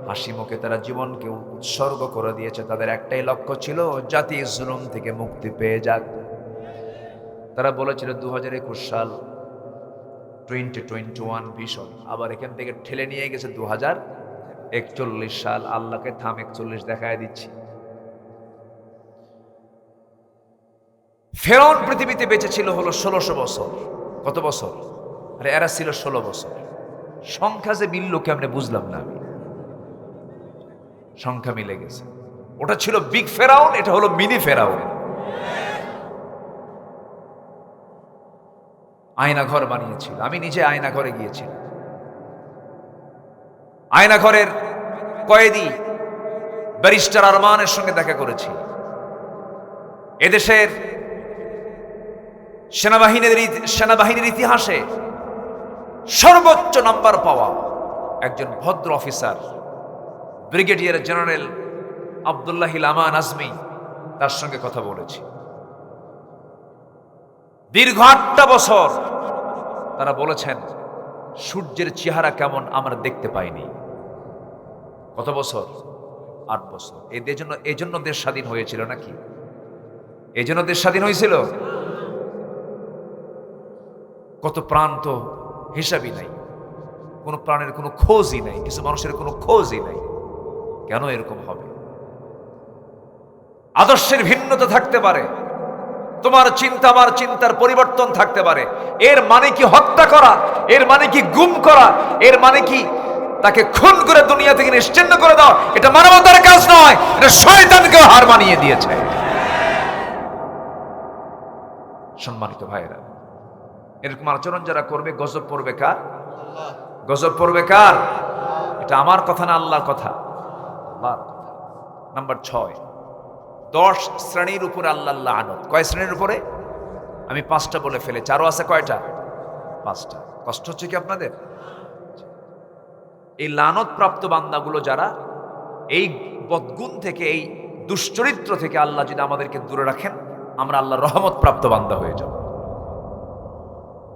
হাসি মুখে তারা জীবনকে উৎসর্গ করে দিয়েছে। তাদের একটাই লক্ষ্য ছিল, জাতি জুলুম থেকে মুক্তি পেয়ে যাক। তারা বলেছিল 2021 সাল 2021 ভিশন, আবার এখান থেকে ঠেলে নিয়ে গেছে 2041 সাল। আল্লাহকে থাম 41 দেখায় দিচ্ছি। ফেরাউন পৃথিবীতে বেঁচে ছিল হলো 1600 বছর। কত বছর? আরে এরা ছিল 16 বছর। সংখ্যা যে মিলল কেমনে বুঝলাম না আমি। সংখ্যা মিলে গেছে। ওটা ছিল বিগ ফেরাউন, এটা হলো মিনি ফেরাউন। আয়না ঘর বানিয়েছিল। আমি নিজে আয়না ঘরে গিয়েছিলাম। আয়না ঘরের কয়েদি ব্যারিস্টার আরমানের সঙ্গে দেখা করেছি। এদেশের সেনাবাহিনীর ইতিহাসে সর্বোচ্চ নাম্বার পাওয়া একজন ভদ্র অফিসার ব্রিগেডিয়ার জেনারেল আব্দুল্লাহিল আমান আজমি, তার সঙ্গে কথা বলেছি। দীর্ঘ 8টা বছর তারা বলেছেন সূর্যের চেহারা কেমন আমরা দেখতে পাইনি। কত বছর? 8 বছর। এই জন্য দেশ স্বাধীন হয়েছিল নাকি? এই জন্য দেশ স্বাধীন হয়েছিল? কত প্রাণ তো হিসাবই নাই, কোন প্রাণের কোনো খোঁজই নাই, কিছু মানুষের কোনো খোঁজই নাই। কেন এরকম হবে? আদর্শের ভিন্নতা থাকতে পারে, তোমার চিন্তা আমার চিন্তার পরিবর্তন থাকতে পারে। এর মানে কি হত্যা করা? এর মানে কি গুম করা? এর মানে কি তাকে খুন করে দুনিয়া থেকে নিশ্চিহ্ন করে দাও? এটা মানবতার কাজ নয়, এটা শয়তানকে হার মানিয়ে দিয়েছে। সম্মানিত ভাইরা, এরকম আচরণ যারা করবে গজব পড়বে কার? গজব পড়বে কার? এটা আমার কথা না, আল্লাহর কথা। আল্লাহর কথা। নাম্বার 6, 10 শ্রেণীর উপরে আল্লাহর লানত। কয় শ্রেণীর উপরে? আমি 5টা বলে ফেলেছি, আরো আছে কয়টা? 5টা। কষ্ট হচ্ছে কি আপনাদের? এই লানত প্রাপ্ত বান্দাগুলো যারা, এই বদগুণ থেকে, এই দুশ্চরিত্র থেকে আল্লাহ যদি আমাদেরকে দূরে রাখেন, আমরা আল্লাহর রহমত প্রাপ্ত বান্দা হয়ে যাব।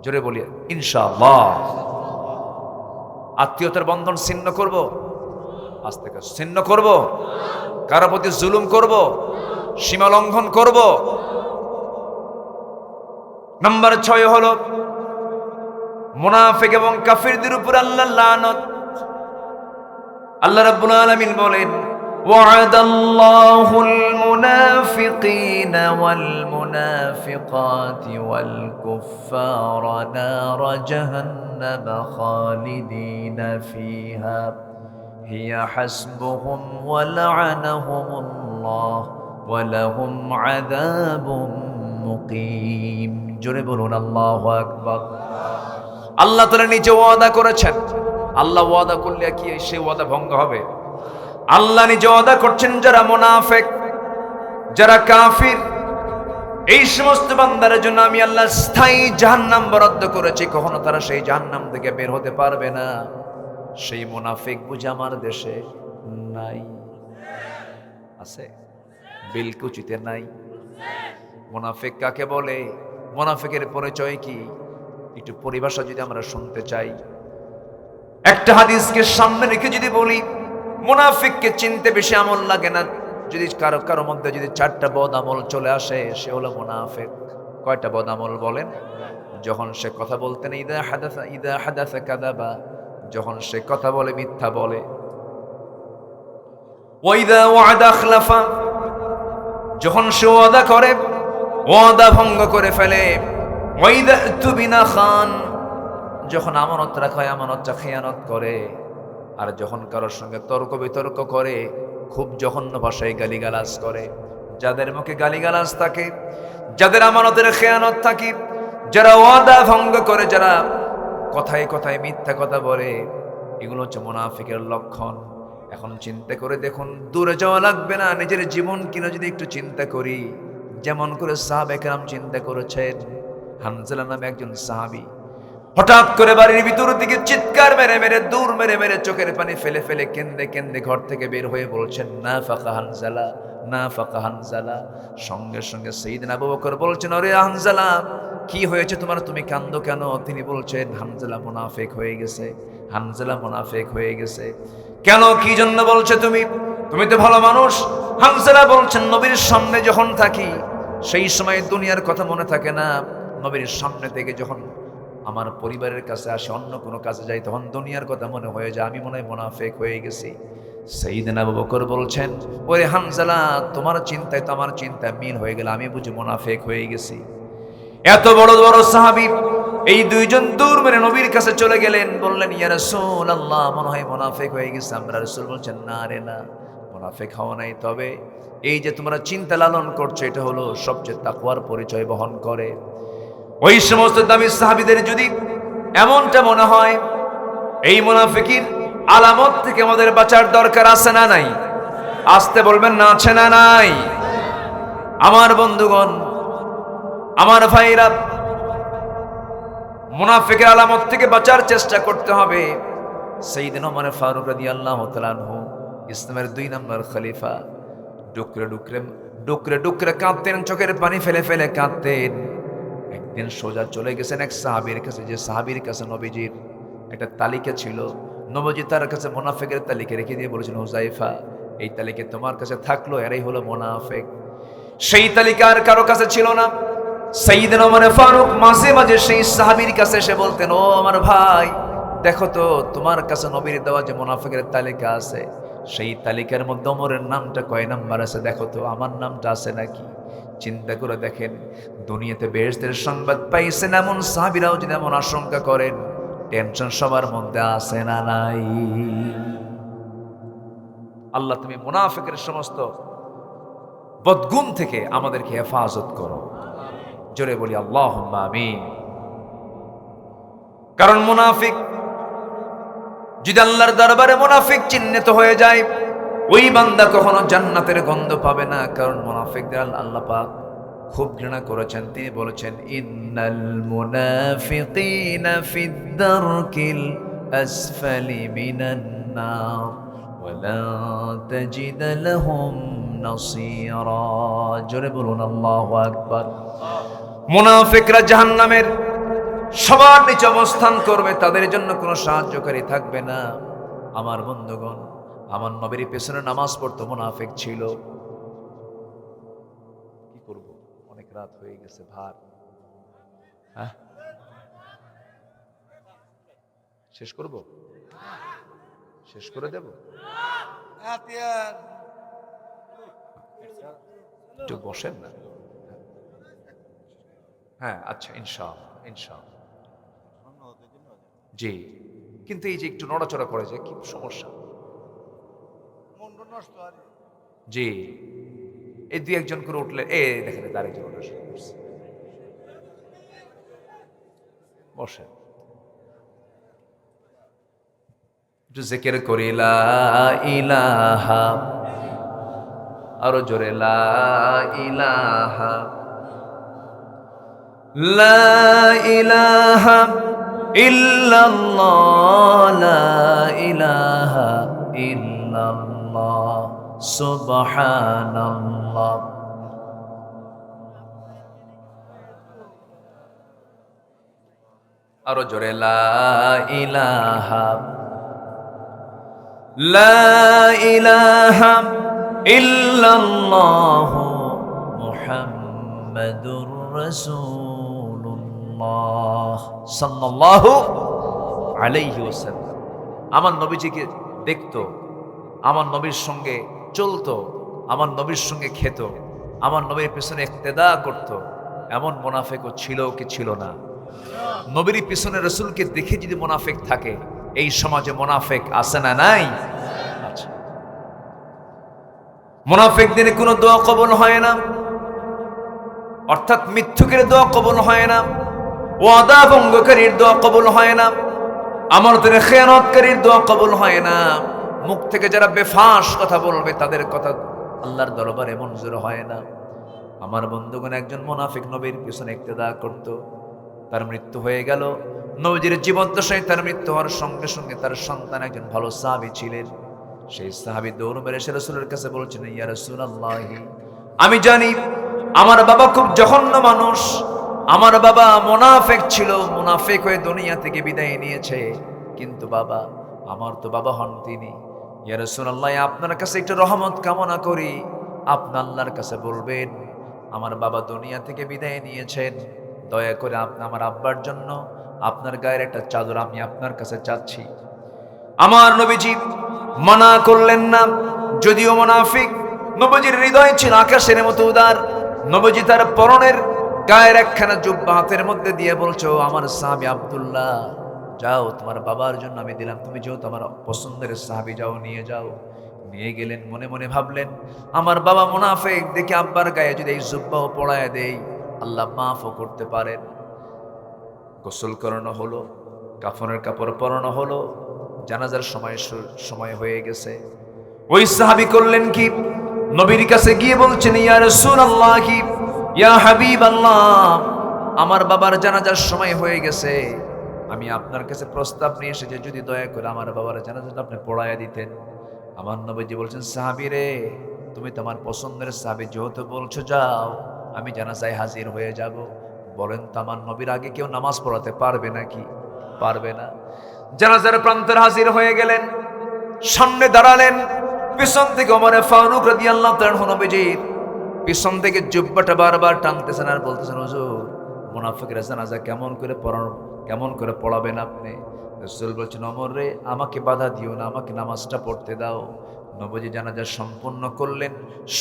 জোরে বলি ইনশাআল্লাহ। আত্মীয়তার বন্ধন ছিন্ন করব, আস্তে আস্তে ছিন্ন করব, কারো প্রতি জুলুম করব, সীমা লঙ্ঘন করব। নাম্বার 6 হলো মুনাফিক এবং কাফিরদের উপর আল্লাহর লানত। আল্লাহ রাব্বুল আলামিন বলেন, وعد الله المنافقين والمنافقات والكفار نار جهنم خالدين فيها هي حسبهم ولعنهم الله ولهم عذاب মুকিম। জোরে বলুন আল্লাহু আকবার। আল্লাহ তাআলা নিজে ওয়াদা করেছেন। আল্লাহ ওয়াদা করলে কি সেই ওয়াদা ভঙ্গ হবে? আল্লাহ নিজে ওয়াদা করছেন, যারা মুনাফিক, যারা কাফির, এই সমস্ত বান্দার জন্য আমি আল্লাহ স্থায়ী জাহান্নাম বরাদ্দ করেছি। কখনো তারা সেই জাহান্নাম থেকে বের হতে পারবে না। সেই মুনাফিক বুঝি আমার দেশে নাই? আছে? বিলকুচিতে নাই। মুনাফিক কাকে বলে? মুনাফিকের পরিচয় কি? একটু পরিভাষা যদি আমরা শুনতে চাই, একটা হাদিসকে সামনে রেখে যদি বলি, মুনাফিককে চিনতে বেশি আমল লাগে না। যদি কারো মধ্যে যদি 4টা বদ আমল চলে আসে, সে হলো মুনাফিক। কয়টা বদ আমল বলেন? যখন সে কথা বলতে নেই, ইদা হাদাসা কাযাবা, যখন সে কথা বলে মিথ্যা বলে। ওয়া ইদা ওয়া'দা আখলাফা, যখন সে ওয়াদা করে ওয়াদা ভঙ্গ করে ফেলে। ওয়া ইদা তুবিনা খান, যখন আমানত রাখা হয় আমানতটা খেয়ানত করে। আর যখন কারোর সঙ্গে তর্ক বিতর্ক করে, খুব জঘন্য ভাষায় গালিগালাজ করে। যাদের মুখে গালিগালাজ থাকে, যাদের আমানতের খেয়ানত থাকে, যারা ওয়াদা ভঙ্গ করে, যারা কথায় কথায় মিথ্যা কথা বলে, এগুলো হচ্ছে মুনাফিকের লক্ষণ। এখন চিন্তা করে দেখুন, দূরে যাওয়া লাগবে না, নিজের জীবন কিনা যদি একটু চিন্তা করি, যেমন করে সাহাবে কেরাম চিন্তা করেছেন। হানজালা নামে একজন সাহাবী হঠাৎ করে বাড়ির ভিতর দিকে চিৎকার মেরে মেরে দূর মেরে মেরে চোখের পানি ফেলে ফেলে কেন্দে কেন্দে ঘর থেকে বের হয়ে বলছেন না ফাকা হানজালা, না ফাকা হানজালা। সঙ্গে সঙ্গে সাইয়েদনা আবু বকর বলছেন, আরে হানজালা কি হয়েছে তোমার, তুমি কান্দো কেন? তিনি বলছেন, হানজালা মুনাফিক হয়ে গেছে, হানজালা মুনাফিক হয়ে গেছে। কেন, কি জন্য বলছে তুমি? তুমি তো ভালো মানুষ। হানজালা বলছেন, নবীর সামনে যখন থাকি সেই সময় দুনিয়ার কথা মনে থাকে না, নবীর সামনে থেকে যখন আমার পরিবারের কাছে আসে, অন্য কোনো কাছে যাই, তখন দুনিয়ার কথা মনে হয়ে যায়, আমি মনে হয় মুনাফিক হয়ে গেছি। সাইয়েদনা আবু বকর বলছেন, ওরে হানজালা, তোমার চিন্তায় তো আমার চিন্তায় মিল হয়ে গেল, আমি বুঝি মুনাফিক হয়ে গেছি। এত বড় বড় সাহাবী এই দুইজন দূর মেরে নবীর কাছে চলে গেলেন, বললেন, ইয়া রাসূলুল্লাহ, মনে হয় মুনাফিক হয়ে গেছে আমরা। রাসূল বলছেন, না রে না, মুনাফিক হওয়া নাই, তবে এই যে তোমরা চিন্তা লালন করছো, এটা হলো সবচেয়ে তাকওয়ার পরিচয় বহন করে। ওই সমস্ত দামি সাহাবীদের যদি এমনটা মনে হয়, এই মুনাফিকের আলামত থেকে আমাদের বাঁচার দরকার আছে না নাই? আসতে বলবেন না, আছে না নাই? আমার বন্ধুগণ, আমার ভাইরা, মুনাফিকের আলামত থেকে বাঁচার চেষ্টা করতে হবে। সাইয়েদনা ওমর ফারুক রাদিয়াল্লাহু তাআলা আনহু, ইসলামের 2 নম্বর খলিফা, ডুকরে ডুকরে ডুকরে ডুকরে কাঁদতেন, চোখের পানি ফেলে ফেলে কাঁদতেন। একদিন সোজা চলে গেছেন এক সাহাবীর কাছে, যে সাহাবীর কাছে নবীজির একটা তালিকা ছিল। নবীজি তার কাছে মুনাফিকের তালিকা রেখে দিয়ে বলেছেন, হুযায়ফা, এই তালিকা তোমার কাছে থাকলো, এরাই হলো মুনাফিক। সেই তালিকা আর কারো কাছে ছিল না। সাইয়েদনা ওমর ফারুক মাঝে মাঝে সেই সাহাবীর কাছে এসে বলতেন, ও আমার ভাই, দেখো তো তোমার কাছে নবীর দেওয়া যে মুনাফিকের তালিকা আছে, সেই তালিকার মধ্যে ওমরের নামটা কয় নাম্বার আছে দেখো তো, আমার নামটা আছে নাকি? চিন্তা করে দেখেন, দুনিয়াতে বেহেশতের সংবাদ পাইছেন এমন সাহাবীরাও যদি এমন আশঙ্কা করেন, টেনশন সবার মধ্যে আছে না নাই? আল্লাহ, তুমি মুনাফিকের সমস্ত বদগুণ থেকে আমাদেরকে হেফাজত করো। জোরে বলি আল্লাহুম্মা আমিন। কারণ মুনাফিক যদি আল্লাহর দরবারে মুনাফিক চিহ্নিত হয়ে যায়, ওই বান্দা কখনো জান্নাতের গন্ধ পাবে না। কারণ মুনাফিকদের আল্লাহ পাক খুব ঘৃণা করেছেন। তিনি বলেছেন, ইন্নাল মুনাফিকিনা ফিদ দারকিল আসফালি মিনান নার ওয়ালা তাজিদ লাহুম নাসীরা। জোরে বলুন আল্লাহু আকবার। মুনাফিকরা জাহান্নামের সবার নিচে অবস্থান করবে, তাদের জন্য কোনো সাহায্যকারী থাকবে না। আমার বন্ধুগণ, আমার নবীর পেছনে নামাজ পড়তো মুনাফিক ছিল। কি করব, অনেক রাত হয়ে গেছে, ভার শেষ করব, শেষ করে দেব, একটু বসেন না। হ্যাঁ, আচ্ছা, ইনশাআল্লাহ ইনশাআল্লাহ। জি, কিন্তু এই যে একটু নড়াচড়া করে যে কি সমস্যা? জি, এই 2-1 জন করে উঠলে, দেখেন আরেকজন বসেন, একটু জিকির করি লা ইলাহা, আরো জোরে লা ইলাহা, লা ইলাহা ইল্লাল্লাহ, লা ইলাহা ইল্লাল্লাহ, সুবহানাল্লাহ। আরো জোরে লা ইলাহা, লা ইলাহা ইল্লাল্লাহ, মুহাম্মাদুর রাসূলুল্লাহ সাল্লাল্লাহু আলাইহি ওয়াসাল্লাম। আমার নবীজিকে দেখতো, আমার নবীর সঙ্গে চলতো, আমার নবীর সঙ্গে খেত, আমার নবীর পেছনে ইক্তেদা করত, এমন মুনাফিকও ছিল কি ছিল না? নবীর পিছনে রাসূলকে দেখে যদি মুনাফিক থাকে, এই সমাজে মুনাফিক আছে না নাই? আচ্ছা, মুনাফিকদের কোনো দোয়া কবুল হয় না, অর্থাৎ মিথ্যুকের দোয়া কবুল হয় না, ওয়াদা ভঙ্গকারীর দোয়া কবুল হয় না, আমানতের খেয়ানতকারীর দোয়া কবুল হয় না। মুখ থেকে যারা বেফাঁস কথা বলবে, তাদের কথা আল্লাহর দরবারে মঞ্জুর হয় না। আমার বন্ধুগণ, একজন মুনাফিক নবীর পিছনে ইক্তেদা করত, তার মৃত্যু হয়ে গেল। নবীজির জীবদ্দশায় তার মৃত্যু হওয়ার সঙ্গে সঙ্গে তার সন্তান একজন ভালো সাহাবী ছিলেন। সেই সাহাবী দৌড় মেরে এসে রাসূলের কাছে বলছেন, ইয়া রাসূলুল্লাহ, আমি জানি আমার বাবা খুব জঘন্য মানুষ, আমার বাবা মুনাফিক ছিল, মুনাফিক হয়ে দুনিয়া থেকে বিদায় নিয়েছে, কিন্তু বাবা, আমার তো বাবা হন তিনি। ইয়া রাসূলুল্লাহ, আপনার কাছে একটু রহমত কামনা করি, আপনি আল্লাহর কাছে বলবেন আমার বাবা দুনিয়া থেকে বিদায় নিয়েছেন, দয়া করে আপনি আমার আব্বার জন্য আপনার গায়ের একটা চাদর আমি আপনার কাছে চাচ্ছি। আমার নবীজি মানা করলেন না, যদিও মুনাফিক, নবীজির হৃদয় ছিল আকাশের মতো উদার। নবীজি তার পরনের গায়ের একখানা জুব্বা হাতের মধ্যে দিয়ে বলছো, আমার সাহাবী আব্দুল্লাহ, যাও তোমার বাবার জন্য আমি দিলাম, তুমি যেহেতু আমার পছন্দের সাহাবী, যাও নিয়ে যাও। নিয়ে গেলেন। মনে মনে ভাবলেন, আমার বাবা মুনাফিক, দেখি আব্বার গায়ে যদি এই জুব্বাও পড়ায় দেই আল্লাহ মাফও করতে পারেন। গোসল করানো হলো, কাফনের কাপড় পরানো হলো, জানাজার সময় হয়ে গেছে। ওই সাহাবী করলেন কি, নবীর কাছে গিয়ে বলছেন, ইয়া রাসূলুল্লাহ, ইয়া হাবিবাল্লাহ, আমার বাবার জানাজার সময় হয়ে গেছে, আমি আপনার কাছে প্রস্তাব নিয়ে এসেছি, যদি দয়া করে আমার বাবার জানাজাটা আপনি পড়ায়া দিতেন। আমার নবীজি বলছেন, সাহাবী রে, তুমি তোমার পছন্দের সাহাবী, যেহেতু বলছো যাও, আমি জানাজায় হাজির হয়ে যাব। বলেন তো, আমার নবীর আগে কেউ নামাজ পড়াতে পারবে নাকি? পারবে না। জানাজার প্রান্তে হাজির হয়ে গেলেন, সামনে দাঁড়ালেন, পিছন থেকে ওমর ফারুক রাদিয়াল্লাহু তাআলা নবীজির পিছন থেকে জুব্বাটা বারবার টানতেছেন আর বলতেছেন, হুজুর, মুনাফিকের জানাজা কেমন করে পড়াবেন আপনি? রাসূল বলছেন, ওমর রে, আমাকে বাধা দিও না, আমাকে নামাজটা পড়তে দাও। নবীজি জানাজা সম্পূর্ণ করলেন।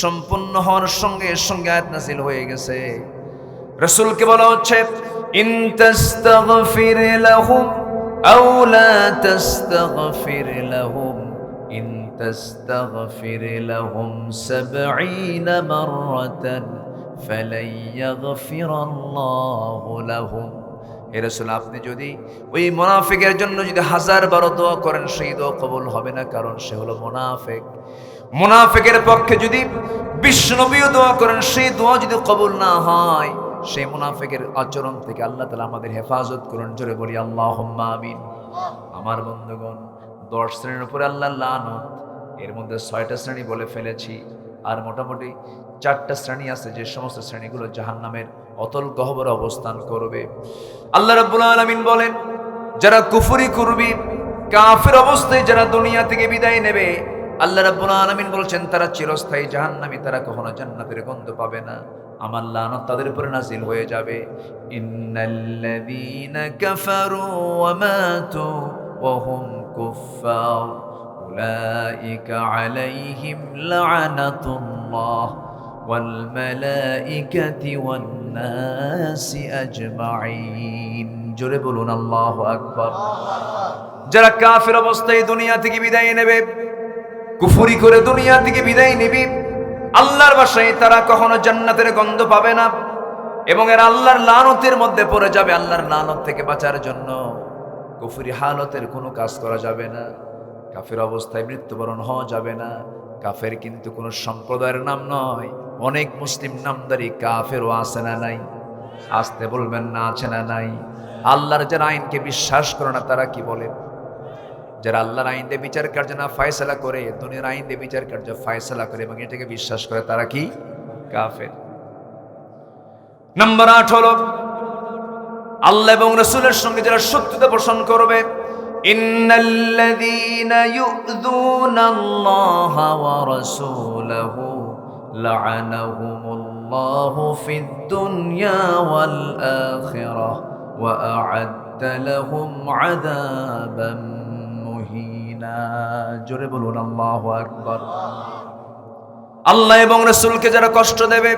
সম্পূর্ণ হওয়ার সঙ্গে সঙ্গে আয়াত নাযিল হয়ে গেছে। রাসূলকে বলা হচ্ছে, ইন তাস্তাগফির লাহুম আও লা তাস্তাগফির লাহুম, ইন তাস্তাগফির লাহুম ৭০ মাররাতান ফালাই ইয়াগফিরাল্লাহু লাহুম। হে রাসূল, আপনি যদি ওই মুনাফিকের জন্য যদি ১০০০ দোয়া করেন, সেই দোয়া কবুল হবে না, কারণ সে হলো মুনাফিক। মুনাফিকের পক্ষে যদি বিশ্বনবীও দোয়া করেন, সেই দোয়া যদি কবুল না হয়, সেই মুনাফিকের আচরণ থেকে আল্লাহ তাআলা আমাদের হেফাজত করুন। জোরে বলি আল্লাহুম্মা আমিন। আমার বন্ধুগণ, ১০ শ্রেণীর উপরে আল্লাহর লানত, এর মধ্যে ৬টা শ্রেণী বলে ফেলেছি, আর মোটামুটি 4টা শ্রেণী আছে, যে সমস্ত শ্রেণীগুলো জাহান্নামের অতল গহ্বরে অবস্থান করবে। আল্লাহ রাব্বুল আলামিন বলেন, যারা কুফরি করবে, কাফের অবস্থায় যারা দুনিয়া থেকে বিদায় নেবে, আল্লাহ রাব্বুল আলামিন বলছেন তারা চিরস্থায়ী জাহান্নামী, তারা কখনো জান্নাতের গন্ধ পাবে না, আমার লানত তাদের উপরে নাযিল হয়ে যাবে। ইন্নাল্লাযীনা কাফারু ওয়া মাতু ওয়া হুম কুফফার উলাইকা আলাইহিম লা'নাতুল্লাহ ওয়াল মালাইকাতি ওয়ান নাসি আজমাইন। জোরে বলুন আল্লাহু আকবার। যারা কাফের অবস্থায় দুনিয়া থেকে বিদায় নেবে, কুফরি করে দুনিয়া থেকে বিদায় নেবে, আল্লাহর বাসায় তারা কখনো জান্নাতের গন্ধ পাবে না, এবং এরা আল্লাহর লানতের মধ্যে পড়ে যাবে। আল্লাহর লানত থেকে বাঁচার জন্য কুফরি হালতের কোনো কাজ করা যাবে না, কাফের অবস্থায় মৃত্যুবরণ হওয়া যাবে না। কাফের কিন্তু কোনো সম্প্রদায়ের নাম নয়, অনেক মুসলিম নামদারি কাফেরও আছে না নাই? আসতে বলবেন না, আছে না নাই? আল্লাহর যারা আইনকে বিশ্বাস করে না, তারা কি বলে? যারা আল্লাহর আইন দিয়ে বিচার কার্য না ফায়সালা করে, দুনিয়ার আইন দিয়ে বিচার কার্য ফায়সালা করে এবং এটাকে বিশ্বাস করে, তারা কি? কাফের। নম্বর ৮ হলো, আল্লাহ এবং রাসূলের সঙ্গে যারা শত্রুতা পোষণ করবে। ইন্নাল্লাযীনা ইউযুনাল্লাহা ওয়া রাসূলাহু লা'আনাহুমুল্লাহু ফিদ দুনিয়া ওয়াল আখিরাহ ওয়া আ'আদ্দা লাহুম আযাবান মুহিনা। জোরে বলুন আল্লাহু আকবার। আল্লাহ এবং রাসূলকে যারা কষ্ট দেবে,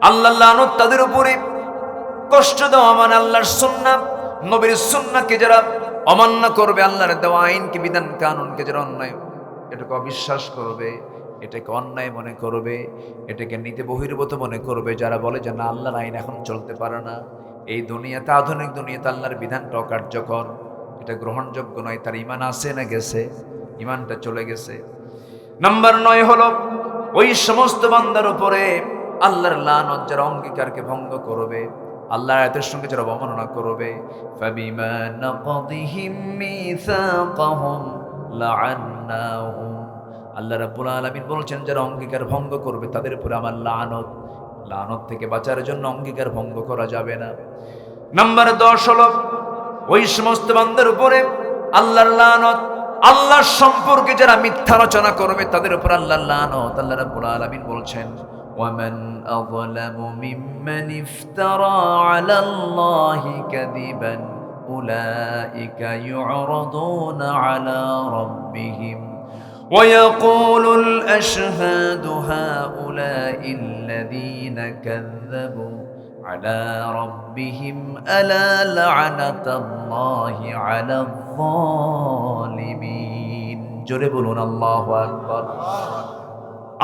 আল্লাহর লানত তাদের উপরে। কষ্ট দেওয়া মানে আল্লাহর সুন্নাহ, নবীর সুন্নাহকে যারা অমান্য করবে, আল্লাহর দেওয়া আইনকে, বিধান কানুনকে যারা অন্যায়, এটাকে অবিশ্বাস করবে, এটাকে অন্যায় মনে করবে, এটাকে নীতি বহির্ভূত মনে করবে, যারা বলে যে না, আল্লাহর আইন এখন চলতে পারে না, এই দুনিয়াতে, আধুনিক দুনিয়াতে আল্লাহর বিধানটা অকার্যকর, এটা গ্রহণযোগ্য নয়, তার ঈমান আছে না গেছে? ঈমানটা চলে গেছে। নাম্বার 9 হলো, ওই সমস্ত বান্দার উপরে আল্লাহর লানত যারা অঙ্গীকারকে ভঙ্গ করবে, আল্লাহর আয়াতের সঙ্গে যারা অবমাননা করবে, ফাবিমা নাকদিহিম মিসাকাহুম লাআন্নাহুম, আল্লাহ রাব্বুল আলামিন বলছেন যারা অঙ্গীকার ভঙ্গ করবে তাদের উপরে আমার লানত। লানত থেকে বাঁচার জন্য অঙ্গীকার ভঙ্গ করা যাবে না। নাম্বার 10 হলো ওই সমস্ত বান্দার উপরে আল্লাহর লানত। আল্লাহর সম্পর্কে যারা মিথ্যা রচনা করবে তাদের উপর আল্লাহর লানত। আল্লাহ রাব্বুল আলামিন বলছেন, ওয়ামান আযলামু মিম্মান ইফতারা আলাল্লাহি কাযিবান উলাইকা ইউরাদুনা আলা রাব্বিহিম ويقول الأشهاد هؤلاء الذين كذبوا على ربهم ألا لعنة الله على الظالمين জোরে বলুন আল্লাহু আকবার।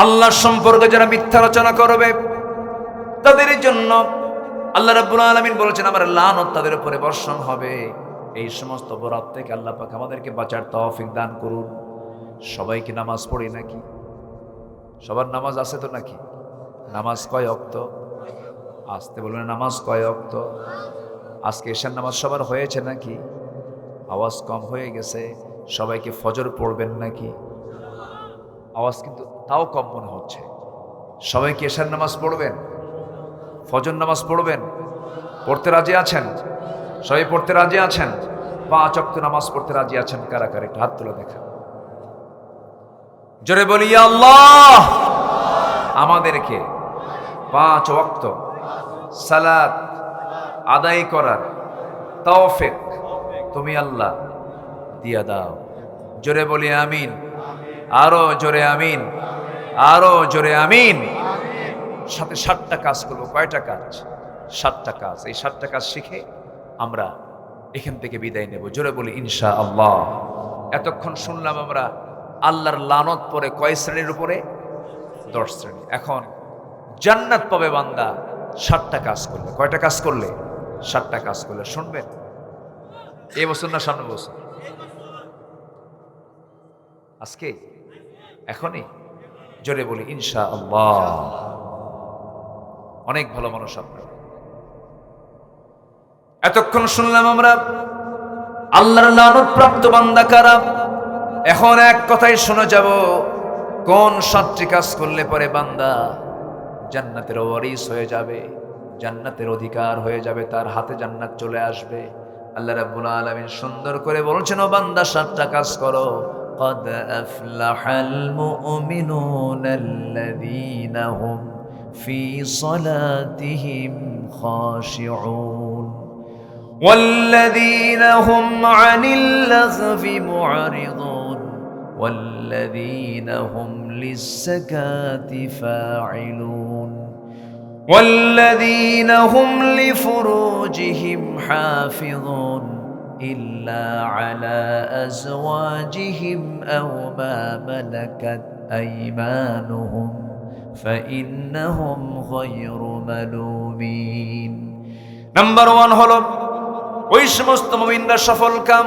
আল্লাহর সম্পর্কে যারা মিথ্যা রচনা করবে তাদের জন্য আল্লাহ রাব্বুল আলামিন বলেছেন আমার লানত তাদের উপরে বর্ষণ হবে। এই সমস্ত অপরাধ থেকে আল্লাহ পাক আমাদেরকে বাঁচার তৌফিক দান করুন। সবাই কি নামাজ পড়ি নাকি? সবার নামাজ আছে তো নাকি? নামাজ কয় ওয়াক্ত? আসতে বলবেন, নামাজ কয় ওয়াক্ত? আজকে এশার নামাজ সবার হয়েছে নাকি? আওয়াজ কম হয়ে গেছে। সবাই কি ফজর পড়বেন নাকি? আওয়াজ কিন্তু তাও কম মনে হচ্ছে। সবাই কি এশার নামাজ পড়বেন? ফজর নামাজ পড়বেন? পড়তে রাজি আছেন? সবাই পড়তে রাজি আছেন? 5 ওয়াক্ত নামাজ পড়তে রাজি আছেন কারা কারা? একটু হাত তুলে দেখা। জোরে বলি আল্লাহ, আমাদেরকে 5 ওয়াক্ত সালাত আদায় করার তৌফিক তুমি আল্লাহ দিয়া দাও। জোরে বলি আমিন। আরো জোরে আমিন, আরো জোরে আমিন। সাথে 7টা কাজ করবো। কয়টা কাজ? 7টা কাজ। এই 7টা কাজ শিখে আমরা এখান থেকে বিদায় নেব। জোরে বলি ইনশাআল্লাহ। এতক্ষণ শুনলাম আমরা আল্লাহর লানত পরে কয় শ্রেণীর উপরে? 10 শ্রেণী। এখন জান্নাত পাবে বান্দা 7টা কাজ করলে। কয়টা কাজ করলে? 7টা কাজ করলে। শুনবেন এই বছর না সামনের বছর? আজকে, এখনই? জোরে বলি ইনশাআল্লাহ। অনেক ভালো মানুষ আপনারা। এতক্ষণ শুনলাম আমরা আল্লাহর লানত প্রাপ্ত বান্দা কারা। এখন এক কথাই শুনে যাব কোন 7টি কাজ করলে পরে বান্দা জান্নাতের ওয়ারিস হয়ে যাবে, জান্নাতের অধিকার হয়ে যাবে, তার হাতে জান্নাত চলে আসবে। আল্লাহ রাব্বুল আলামিন সুন্দর করে বলছেন, ও বান্দা 7টা কাজ করো। قد أفلح المؤمنون الذين هم في صلاتهم خاشعون والذين هم عن اللغو معرضون والذين هم للزكاة فاعلون والذين هم لفروجهم حافظون إلا على أزواجهم أو ما ملكت أيمانهم فإنهم غير ملومين। নাম্বার 1 হলো ওই সমস্ত মুমিনরা সফল কাম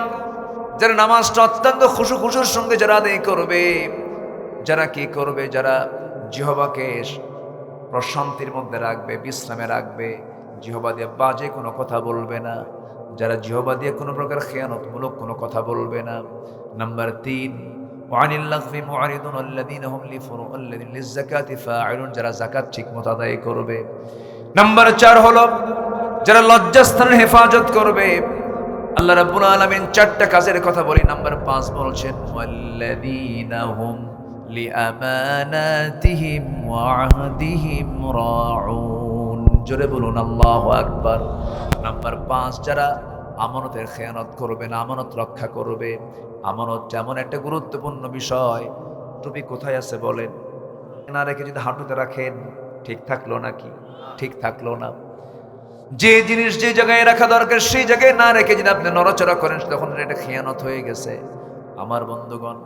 যারা নামাজটা অত্যন্ত খুশুর সঙ্গে যারা আদায় করবে। যারা কি করবে? যারা জিহ্বাকে প্রশান্তির মধ্যে রাখবে, বিশ্রামে রাখবে, জিহ্বা দিয়ে বাজে কোনো কথা বলবে না, যারা জিহ্বা দিয়ে কোনো প্রকার খেয়ানতমূলক কোনো কথা বলবে না। নাম্বার 3 ওয়ানিল লাগফি মুআরিদুন আল্লাযীনা হুম লিযাকাতি ফাঈলুন, যারা যাকাত ঠিকমতো আদায় করবে। নাম্বার 4 হলো যারা লজ্জাস্থানের হেফাজত করবে। আল্লাহ রাব্বুল আলামিন 4টা কাজের কথা বলি। নাম্বার 5 বলছেন ওয়াল্লাযীনা হুম লিআমানাতিহিম ওয়া আহদিহিম রাউন। জোরে বলুন আল্লাহু আকবার। নাম্বার 5 যারা আমানতের খেয়ানত করবে না, আমানত রক্ষা করবে। আমানত যেমন একটা গুরুত্বপূর্ণ বিষয়। টুপি কোথায় আছে বলেন? না রেখে যদি হাঁটুতে রাখেন ঠিক থাকলো নাকি? ঠিক থাকলো না। যে জিনিস যে জায়গায় রাখা দরকার সেই জায়গায় না রেখে যদি আপনি নড়াচড়া করেন তখন এটা খেয়ানত হয়ে গেছে। আমার বন্ধুগণ,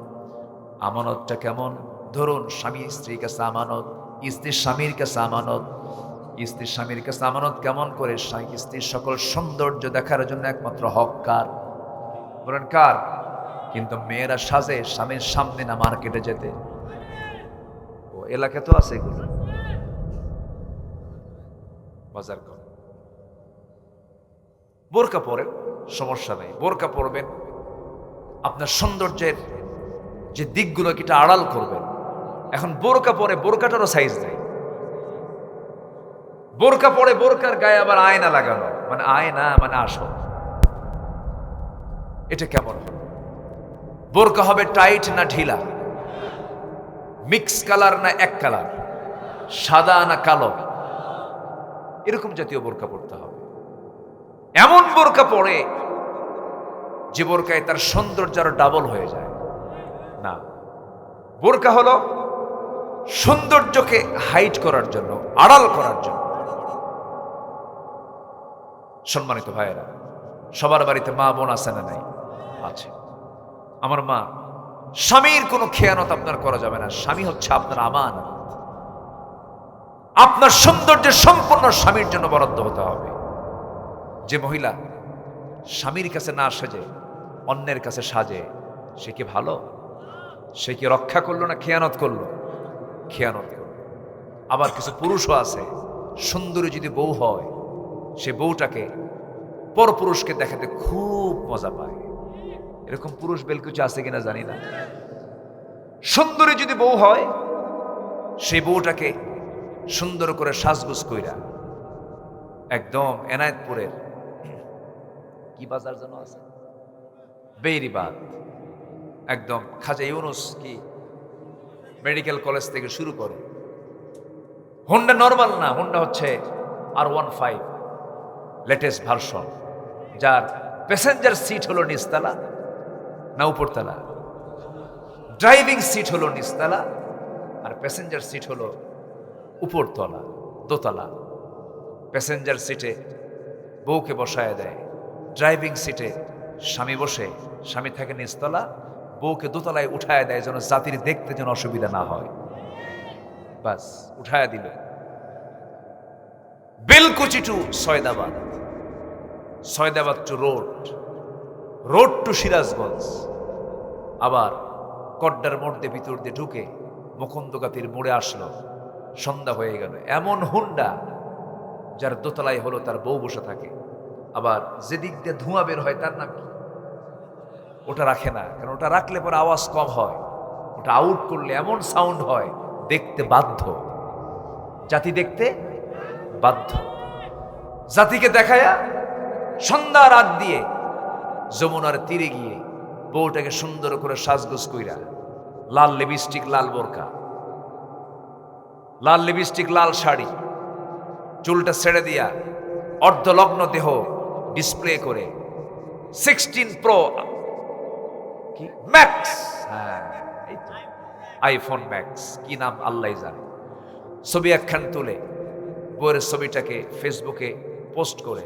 আমানতটা কেমন? ধরুন স্বামী স্ত্রীর কাছে আমানত, স্ত্রী স্বামীর কাছে আমানত। স্ত্রী স্বামীর কাছে আমানত কেমন করে? স্ত্রীর সকল সৌন্দর্য দেখার জন্য একমাত্র হক কার? বলেন কার? কিন্তু মেয়েরা সাজে স্বামীর সামনে না মার্কেটে যেতে। ও এলাকায় তো আছে এগুলো, বাজার কর। বোরকা পরেন, সমস্যা নেই, বোরকা পরবেন, আপনার সৌন্দর্যের যে দিকগুলো এটা আড়াল করবেন। এখন বোরকা পরে বোরকাটারও সাইজ নেই, বোরকা পরে বোরকার গায়ে আবার আয়না লাগানো, মানে আয়না মানে আসল, এটা কেমন? বোরকা হবে টাইট না ঢিলা, মিক্স কালার না এক কালার, সাদা না কালো, এরকম জাতীয় বোরকা পড়তে হবে। এমন বোরকা পরে যে বোরকায় তার সৌন্দর্য আরো ডাবল হয়ে যায় না। বোরকা হলো সৌন্দর্যকে হাইড করার জন্য, আড়াল করার জন্য। সম্মানিত ভাইয়েরা, সবার বাড়িতে মা বোন আছে না নাই? আছে। আমার মা, স্বামীর কোনো খেয়ানত আপনার করা যাবে না। স্বামী হচ্ছে আপনার আমানত, আপনার সৌন্দর্যের সম্পূর্ণ স্বামীর জন্য বরাদ্দ হতে হবে। যে মহিলা স্বামীর কাছে না সাজে অন্যের কাছে সাজে, সে কি ভালো? সে কি রক্ষা করলো না খেয়ানত করলো? খেয়ানত করলো। আবার কিছু পুরুষও আছে, সুন্দরী যদি বউ হয়, সে বউটাকে পরপুরুষকে দেখাতে খুব মজা পায়। এরকম পুরুষ বেলকুচি আছে কিনা জানি না। সুন্দরী যদি বউ হয়, সেই বউটাকে সুন্দর করে সাজগুজ কইরা একদম এনায়েতপুরের কি বাজার যেন আছে, বেরিবাদ, একদম খাজা ইউনুস কি মেডিকেল কলেজ থেকে শুরু করে, হোন্ডা নরমাল না, হোন্ডা হচ্ছে R15 লেটেস্ট ভার্সন, যার প্যাসেঞ্জার সিট হলো নিচতলা না উপরতলা, ড্রাইভিং সিট হলো নিচতলা আর প্যাসেঞ্জার সিট হলো উপরতলা, দোতলা। প্যাসেঞ্জার সিটে বউকে বসায় দেয়, ড্রাইভিং সিটে স্বামী বসে, স্বামী থাকে নিচতলা, বউকে দোতলায় উঠায় দেয় যেন জাতির দেখতে যেন অসুবিধা না হয়। বাস উঠায় দিল। Belkuchi to Saidabad, Saidabad to road to Sirajganj, আবার কড্ডার মধ্যে ভিতর দিয়ে ঢুকে মুকুন্দগাতির মোড়ে আসলো, সন্ধ্যা হয়ে গেল। এমন হুন্ডা যার দোতলায় হলো তার বউ বসে থাকে, আবার যেদিক দিয়ে ধোঁয়া বের হয় তার নাম কি? ওটা রাখে না, কারণ ওটা রাখলে পরে আওয়াজ কম হয়, ওটা আউট করলে এমন সাউন্ড হয়, দেখতে বাধ্য, জাতি দেখতে বাধ্য। জাতিকে দেখায়া সন্ধ্যা রাত দিয়ে যমুনার তীরে গিয়ে বউটাকে সুন্দর করে সাজগোজ কইরা, লাল লিপস্টিক, লাল বোরকা, লাল লিপস্টিক, লাল শাড়ি, চুলটা ছেড়ে দিয়া অর্ধলগ্ন দেহ ডিসপ্লে করে 16 প্রো কি ম্যাক্স, হ্যাঁ এই তো আইফোন ম্যাক্স, কি নাম আল্লাহ জানে, ছবি একখান তুলে বউয়ের ছবিটাকে ফেসবুকে পোস্ট করে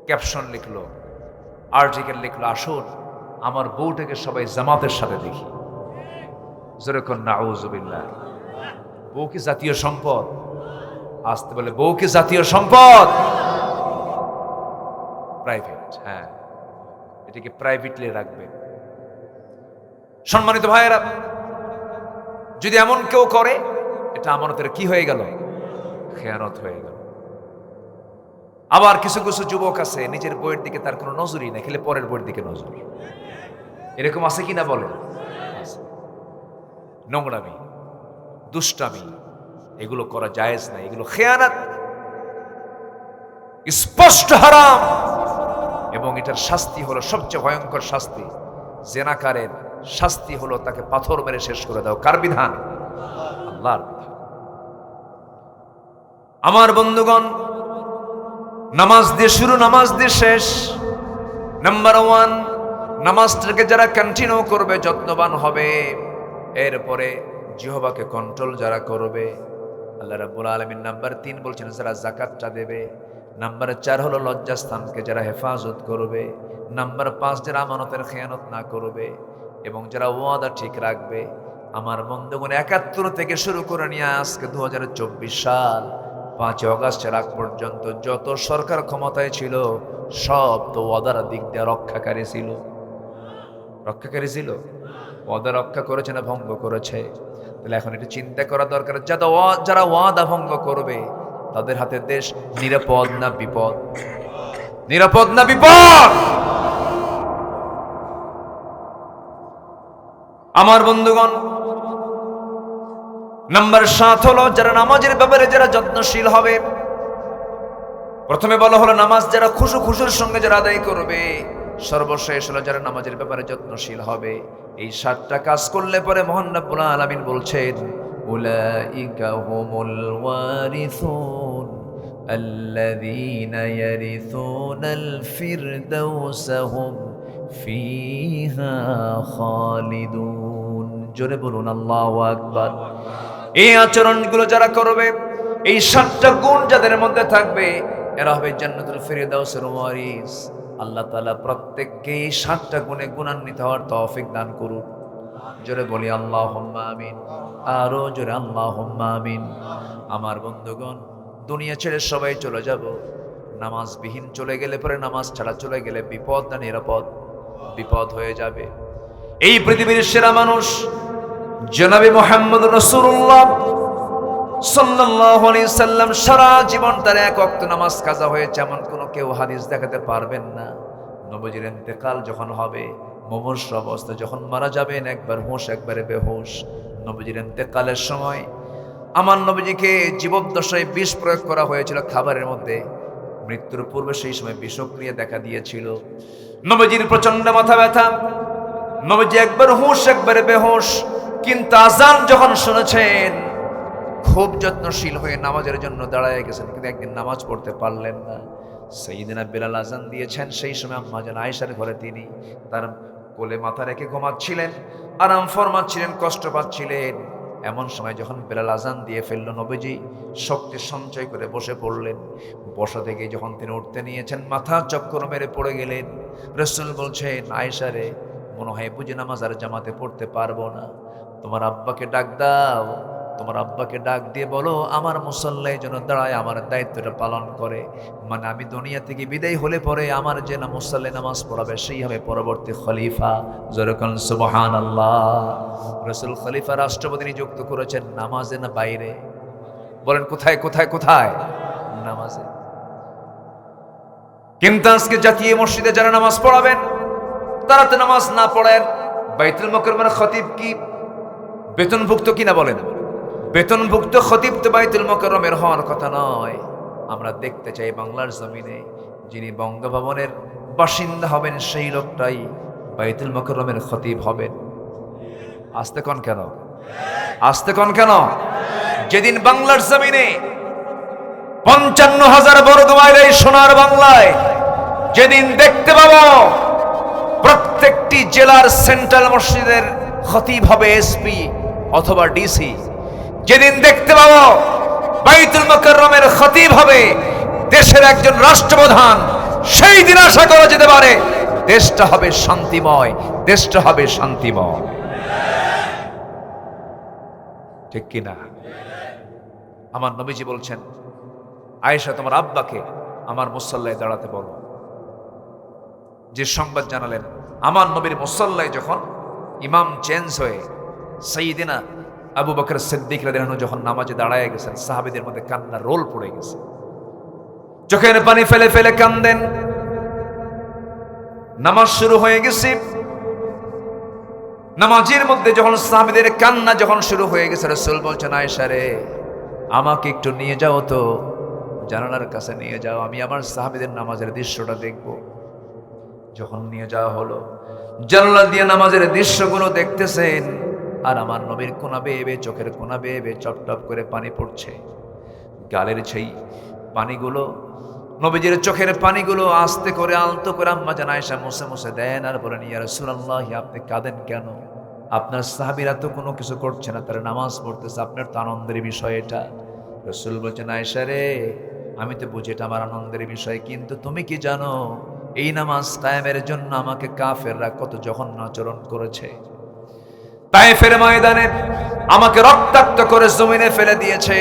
ক্যাপশন লিখলো, আর্টিকেল লিখলো, আসুন আমার বউটাকে সবাই জামাতের সাথে দেখি। যেরকম নাউজুবিল্লাহ। বউ কি জাতীয় সম্পদ? আসতে বলে বউ কি জাতীয় সম্পদ? প্রাইভেট, হ্যাঁ, এটাকে প্রাইভেটলি রাখবে। সম্মানিত ভাইয়েরা, যদি এমন কেউ করে, এটা আমানতের কি হয়ে গেল? খেয়ানত হয়ে গেল। আবার কিছু কিছু যুবক আছে, নিজের বইয়ের দিকে তার কোনো নজরই নেই, খেলে পরের বইয়ের দিকে নজর। এরকম আছে কিনা বলেন? নোংরামি, দুষ্টামি, এগুলো করা জায়েজ না, এগুলো খেয়ানত, স্পষ্ট হারাম। এবং এটার শাস্তি হলো সবচেয়ে ভয়ঙ্কর শাস্তি। জেনাকারের শাস্তি হলো তাকে পাথর মেরে শেষ করে দাও। কার বিধান? আল্লাহর বিধান। আমার বন্ধুগণ, নামাজ দিয়ে শুরু, নামাজ দিয়ে শেষ। নাম্বার 1, নামাজটাকে যারা কন্টিনিউ করবে, যত্নবান হবে, এরপরে জিহ্বাকে কন্ট্রোল যারা করবে, আল্লাহ রাব্বুল আলামিন নাম্বার 3 বলছেন যারা যাকাতটা দেবে। নাম্বার 4 হলো লজ্জাস্থানকে যারা হেফাজত করবে। নাম্বার 5 যারা আমানতের খেয়ানত না করবে এবং যারা ওয়াদা ঠিক রাখবে। আমার বন্ধুগণ, 71 থেকে শুরু করে নিয়ে আজকে 2024 সাল 5 অগাস্টের আগ পর্যন্ত যত সরকার ক্ষমতায় ছিল, সব তো ওয়াদার দিক দিয়ে রক্ষাকারী ছিল। রক্ষাকারী ছিল, ওয়াদা রক্ষা করেছে না ভঙ্গ করেছে? তাহলে এখন এটা চিন্তা করা দরকার, যারা ওয়াদা ভঙ্গ করবে তাদের হাতে দেশ নিরাপদ না বিপদ? নিরাপদ না বিপদ? আমার বন্ধুগণ, নাম্বার 7 হলো যারা নামাজের ব্যাপারে যারা যত্নশীল হবে। প্রথমে বলা হলো নামাজ যারা খুশুর সঙ্গে যারা আদায় করবে, সর্বশেষ হলো যারা নামাজের ব্যাপারে যত্নশীল হবে। এই 7টা কাজ করলে পরে মহান রব্বুল আলামিন বলছেন, উলাইকা হুমুল ওয়ারিসুন আল্লাযীনা ইয়ারিসুনাল ফিরদাউসা হুম ফিহা খালিদুন। জোরে বলুন আল্লাহু আকবার। এই আচরণগুলো যারা করবে, এই 7টা গুণ যাদের মধ্যে থাকবে, এরা হবে জান্নাতুল ফিরদাউসের ওয়ারিস। আল্লাহ তাআলা প্রত্যেককে এই 7টা গুণে গুণান্বিত হওয়ার তৌফিক দান করুন। জোরে বলি আল্লাহুম্মা আমিন, আরো জোরে আল্লাহুম্মা আমিন। আমার বন্ধুগণ, দুনিয়া ছেড়ে সবাই চলে যাব। নামাজবিহীন চলে গেলে পরে, নামাজ ছাড়া চলে গেলে বিপদ না নিরাপদ? বিপদ হয়ে যাবে। এই পৃথিবীর সেরা মানুষ জনাবে মুহাম্মদ রাসূলুল্লাহ সাল্লাল্লাহু আলাইহি সাল্লাম সারা জীবন তার এক ওয়াক্ত নামাজ কাজা হয়েছে এমন কোনো কেউ হাদিস দেখাতে পারবেন না। নবীজির ইন্তেকাল যখন হবে, মুমূর্ষ অবস্থা যখন মারা যাবেন, একবার হুঁশ একবারে বেহুশ। নবীজির ইন্তেকালের সময় আমার নবীজিকে জীবদ্দশায় বিষ প্রয়োগ করা হয়েছিল খাবারের মধ্যে। মৃত্যুর পূর্বে সেই সময় বিষক্রিয়া দেখা দিয়েছিল। নবীজির প্রচন্ড মাথা ব্যথা, নবীজি একবার হুঁশ একবারে বেহুশ। কিন্তু আজান যখন শুনেছেন, খুব যত্নশীল হয়ে নামাজের জন্য দাঁড়ায় গেছেন, কিন্তু একদিন নামাজ পড়তে পারলেন না। সাইয়েদনা বেলাল আজান দিয়েছেন, সেই সময় আম্মা জান আয়েশার ঘরে তিনি তার কোলে মাথা রেখে ঘুমাচ্ছিলেন, আরাম ফরমাচ্ছিলেন, কষ্ট পাচ্ছিলেন। এমন সময় যখন বেলাল আজান দিয়ে ফেলল, নবীজি শক্তি সঞ্চয় করে বসে পড়লেন। বসা থেকে যখন তিনি উঠতে নিয়েছেন, মাথা চক্কর মেরে পড়ে গেলেন। রাসূল বলছেন, আয়েশা রে, মনে হয় বুঝি নামাজ আর জামাতে পড়তে পারবো না। তোমার আব্বাকে ডাক দাও, তোমার আব্বাকে ডাক দিয়ে বলো আমার মুসল্লায় যেন দাঁড়ায় আমার দায়িত্বটা পালন করে। মানে আমি দুনিয়া থেকে বিদায় হলে পরে আমার যে না মুসল্লায় নামাজ পড়াবে সেই হবে পরবর্তী খলিফা। যেরকম সুবহানাল্লাহ। রাসূল খলিফা রাষ্ট্রপতি নিযুক্ত করেছেন নামাজে না বাইরে? বলেন কোথায় কোথায় কোথায়? নামাজে। কিন্তু আজকে জাতীয় মসজিদে যারা নামাজ পড়াবেন, তারা তো নামাজ না পড়েন। বাইতুল মুকাররমের খতিব কি বেতনভুক্ত কিনা বলেন? বেতনভুক্ত খতিব তো বাইতুল মুকাররমের হওয়ার কথা নয়। আমরা দেখতে চাই বাংলার জমিনে যিনি বঙ্গভবনের বাসিন্দা হবেন, সেই লোকটাই বাইতুল মুকাররমের খতিব হবেন। আসতে কোন কেন? আসতে কোন কেন? যেদিন বাংলার জমিনে 55,000 বর্গ মাইল এই সোনার বাংলায় যেদিন দেখতে পাবো প্রত্যেকটি জেলার সেন্ট্রাল মসজিদের খতিব হবে এসপি অথবা ডিসি, যেদিন দেখতে পাবো বাইতুল মুকাররমের খতিব হবে দেশের একজন রাষ্ট্রপ্রধান, সেই দিন আশা করা যেতে পারে দেশটা হবে শান্তিময়, দেশটা হবে শান্তিময়। ঠিক কিনা? আমার নবীজি বলছেন, আয়েশা তোমার আব্বাকে আমার মুসল্লায় দাঁড়াতে বলো। যে সংবাদ জানালেন, আমার নবীর মুসল্লায় যখন ইমাম চেঞ্জ হয়ে সাইয়্যিদিনা আবু বকর সিদ্দিক রাদিয়াল্লাহু আনহু যখন নামাজে দাঁড়ায় গেছেন, সাহাবীদের মধ্যে কান্নার রোল পড়ে গেছে। চোখের পানি ফেলে ফেলে কান্দেন। নামাজ শুরু হয়ে গেছে। নামাজের মধ্যে যখন সাহাবীদের কান্না যখন শুরু হয়ে গেছে, রাসূল বলছেন, আয়েশা রে, আমাকে একটু নিয়ে যাও তো, জানালার কাছে নিয়ে যাও, আমি আমার সাহাবীদের নামাজের দৃশ্যটা দেখব। যখন নিয়ে যাওয়া হলো, জানালা দিয়ে নামাজের দৃশ্যগুলো দেখতেছেন, আর আমার নবীর কোনা বেয়ে বেয়ে, চোখের কোনা বেয়ে বেয়ে টপ করে পানি পড়ছে। গালের সেই পানিগুলো, নবীজির চোখের পানিগুলো আস্তে করে আলতো করে আম্মা জান আয়েশা মুছে মুছে দেন, আর বলেন, ইয়া রাসূলুল্লাহ, আপনি কাঁদেন কেন? আপনার সাহাবীরা তো কোনো কিছু করছে না, তারা নামাজ পড়তেছে, আপনার তো আনন্দের বিষয় এটা। রাসূল বলছেন, আয়েশা রে, আমি তো বুঝি এটা আমার আনন্দের বিষয়, কিন্তু তুমি কি জানো এই নামাজ কায়েমের জন্য আমাকে কাফেররা কত জঘন্য আচরণ করেছে। তায়েফের ময়দানে আমাকে রক্তাক্ত করে জমিনে ফেলে দিয়েছে,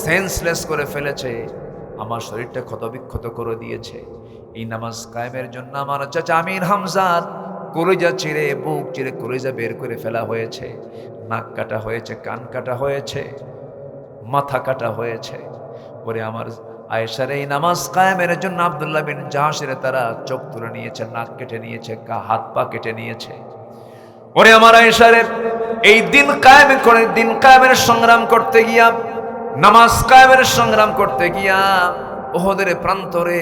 সেন্সলেস করে ফেলেছে, আমার শরীরটা ক্ষতবিক্ষত করে দিয়েছে। এই নামাজ কায়েমের জন্য আমার চাচা আমির হামজার কলিজা চিরে, বুক চিরে কলিজা বের করে ফেলা হয়েছে, নাক কাটা হয়েছে, কান কাটা হয়েছে, মাথা কাটা হয়েছে। ওরে আমার আয়েশার এই নামাজ কায়েমের জন্য আব্দুল্লাহ বিন জাহাসের তারা চোখ তুলে নিয়েছে, নাক কেটে নিয়েছে, হাত পা কেটে নিয়েছে। ওরে আমার আয়েশার এই দিন কায়েমের সংগ্রাম করতে গিয়া, নামাজ কায়েমের সংগ্রাম করতে গিয়া ওহদের প্রান্তরে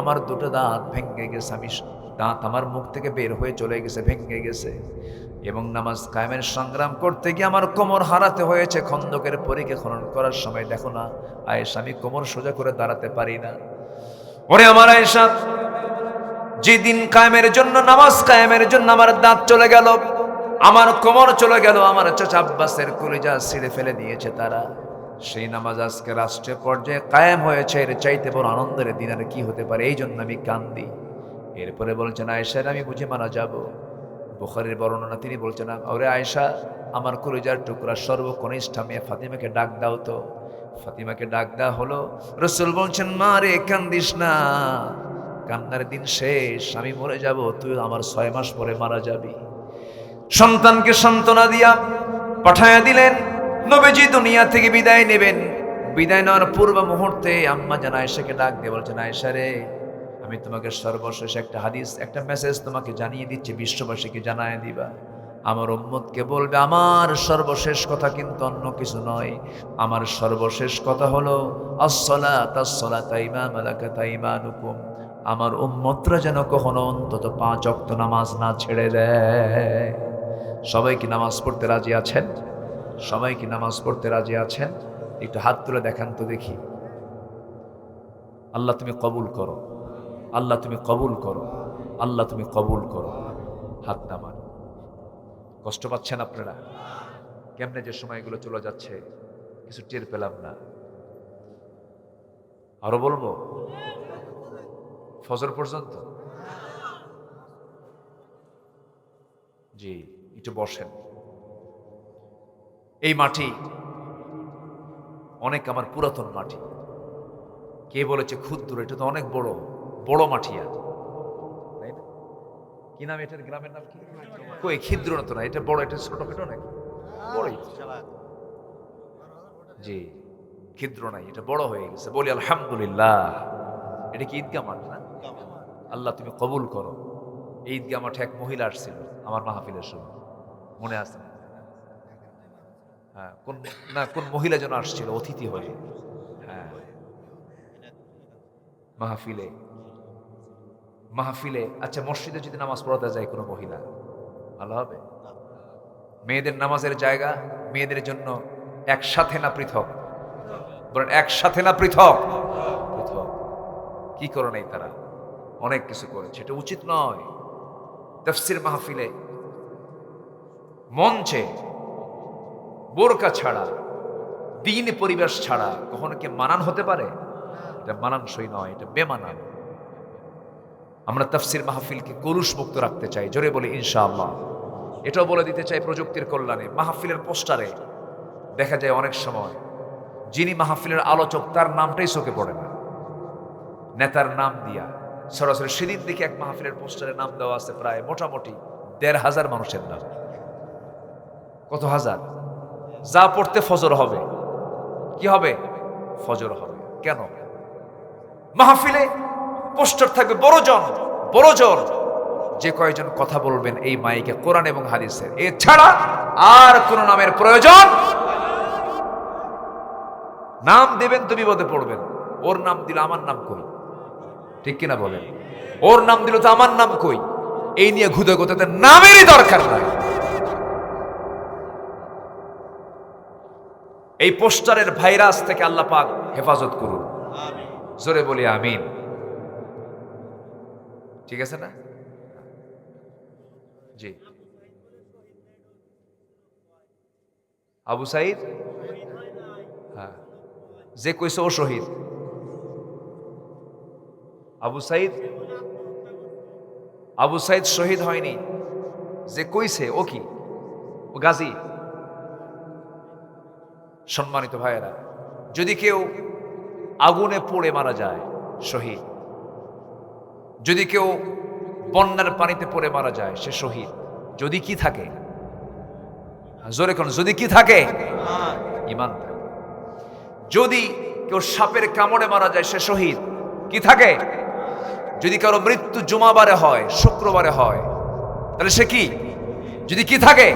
আমার দুটো দাঁত ভেঙে গেছে, দাঁত আমার মুখ থেকে বের হয়ে চলে গেছে, ভেঙে গেছে। এবং নামাজ কায়েমের সংগ্রাম করতে গিয়ে আমার কোমর হারাতে হয়েছে। খন্দকের পরীকে খনন করার সময় দেখো না আয়েশা, আমি কোমর সোজা করে দাঁড়াতে পারি না। ওরে আমার আয়েশা, যেদিন কায়েমের জন্য, নামাজ কায়েমের জন্য আমার দাঁত চলে গেল, আমার কোমর চলে গেল, আমার চাচা আব্বাসের কলিজা ছিঁড়ে ফেলে দিয়েছে তারা, সেই নামাজ আজকে রাষ্ট্রীয় পর্যায়ে কায়েম হয়েছে। এর চাইতে বড় আনন্দের দিন আর কি হতে পারে? এই জন্য আমি কান্দি। এরপরে বলছেন আয়েশা, আমি বুঝে মারা যাব। বুখারীর বর্ণনা, তিনি বলছেন, ওরে আয়েশা, আমার কলিজার টুকরা সর্বকনিষ্ঠ মেয়ে ফাতিমাকে ডাক দাও তো। ফাতিমাকে ডাক দেওয়া হলো। রাসূল বলছেন, মা রে কান্দিস না, কান্নার দিন শেষ, আমি মরে যাব, তুই আমার 6 মাস পরে মারা যাবি। সন্তানকে সান্ত্বনা দিয়া পাঠায়া দিলেন। নবীজি দুনিয়া থেকে বিদায় নেবেন। বিদায় নেওয়ার পূর্ব মুহূর্তে আম্মা জান আয়েশাকে ডাক দিয়ে বলছেন, আয়েশা রে, আমি তোমাকে সর্বশেষ একটা হাদিস, একটা মেসেজ তোমাকে জানিয়ে দিচ্ছি, বিশ্ববাসীকে জানায় দিবা। আমার উম্মতকে বলবে, আমার সর্বশেষ কথা কিন্তু অন্য কিছু নয়, আমার সর্বশেষ কথা হলো আসসালাতা ইমা মালাকাত আইমানুকুম। আমার উম্মতরা যেন কখনো অন্তত 5 ওয়াক্ত নামাজ না ছেড়ে দেয়। সবাই কি নামাজ পড়তে রাজি আছেন? সবাই কি নামাজ পড়তে রাজি আছেন? একটু হাত তুলে দেখান তো দেখি। আল্লাহ তুমি কবুল করো, আল্লাহ তুমি কবুল করো, আল্লাহ তুমি কবুল করো। হাত নামান। কষ্ট পাচ্ছেন আপনারা? কেমনে যে সময়গুলো চলে যাচ্ছে কিছু টের পেলাম না। আরো বলবো? ফজর পর্যন্ত? জি, একটু বসেন। এই মাটি অনেক আমার পুরাতন মাটি। কে বলেছে ক্ষুদ্র? এটা তো অনেক বড় বড় মাটি। আর তাই না? কি নাম এটার? গ্রামের নাম কি? কই, ক্ষুদ্র না তো না, এটা বড়, এটা ছোট পেটো নাকি? বড়ই। জি, ক্ষুদ্র নাই, এটা বড় হয়ে গেছে। বলি আলহামদুলিল্লাহ। এটা কি ঈদগাহ মাঠ না? আল্লাহ তুমি কবুল করো। এই ঈদগাহ মাঠে এক মহিলা আসছিল আমার মাহফিলের সময়, মনে আছে? হ্যাঁ, কোন মহিলা যেন আসছিল অতিথি হয়ে। হ্যাঁ, মাহফিলে। আচ্ছা, মসজিদে যদি নামাজ পড়াতে যায় কোনো মহিলা, ভালো হবে? মেয়েদের নামাজের জায়গা মেয়েদের জন্য একসাথে না পৃথক? বলেন একসাথে না পৃথক? পৃথক। কি করে নাই তারা? অনেক কিছু করেছে, এটা উচিত নয়। তাফসীর মাহফিলে মঞ্চে বোরকা ছাড়া, দ্বীন পরিবেশ ছাড়া কখনো কি মানান হতে পারে? এটা মানানসই নয়, এটা বেমানান। আমরা তাফসীর মাহফিলকে কলুষ মুক্ত রাখতে চাই, জোরে বলি ইনশাআল্লাহ। এটাও বলে দিতে চাই প্রযুক্তির কল্যাণে, মাহফিলের পোস্টারে দেখা যায় অনেক সময় যিনি মাহফিলের আলোচক তার নামটাই চোখে পড়ে না, নেতার নাম দিয়া সরাসরি। সেদিন দেখে এক মাহফিলের পোস্টারে নাম দেওয়া আছে প্রায় মোটামুটি ১৫০০ মানুষের নাম। কত হাজার? যা পড়তে ফজর হবে। কি হবে? ফজর হবে। কেন? মাহফিলে পোস্টার থাকবে বড় জন, যে কয়েকজন কথা বলবেন এই মাইকে কোরআন এবং হাদিসের, এছাড়া আর কোন নামের প্রয়োজন। নাম দেবেন তো বিপদে পড়বেন। ওর নাম দিল, আমার নাম কই? ঠিক কিনা বলেন? ওর নাম দিল তো আমার নাম কই? এই নিয়ে ঘুদে গোতাতে নামেরই দরকার নাই। এই পোস্টারের ভাইরাস থেকে আল্লাহ পাক হেফাজত করুন। জোরে বলি আমিন। ঠিক আছে না? জি। আবু সাইদ, হ্যাঁ, যে কইছে ও শহীদ। আবু সাইদ শহীদ হয়নি, যে কইছে ও কি? ও গাজী। সম্মানিত ভাইয়েরা, যদি কেউ আগুনে পড়ে মারা যায় শহীদ, যদি কেউ বন্যার পানিতে পড়ে মারা যায় সে শহীদ। যদি কি থাকে? জোরে কোন? যদি কি থাকে? ঈমান থাকে। যদি কেউ সাপের কামড়ে মারা যায়, সে শহীদ। কি থাকে? যদি কারো মৃত্যু জুমাবারে হয়, শুক্রবারে হয়, তাহলে সে কি? যদি কি থাকে?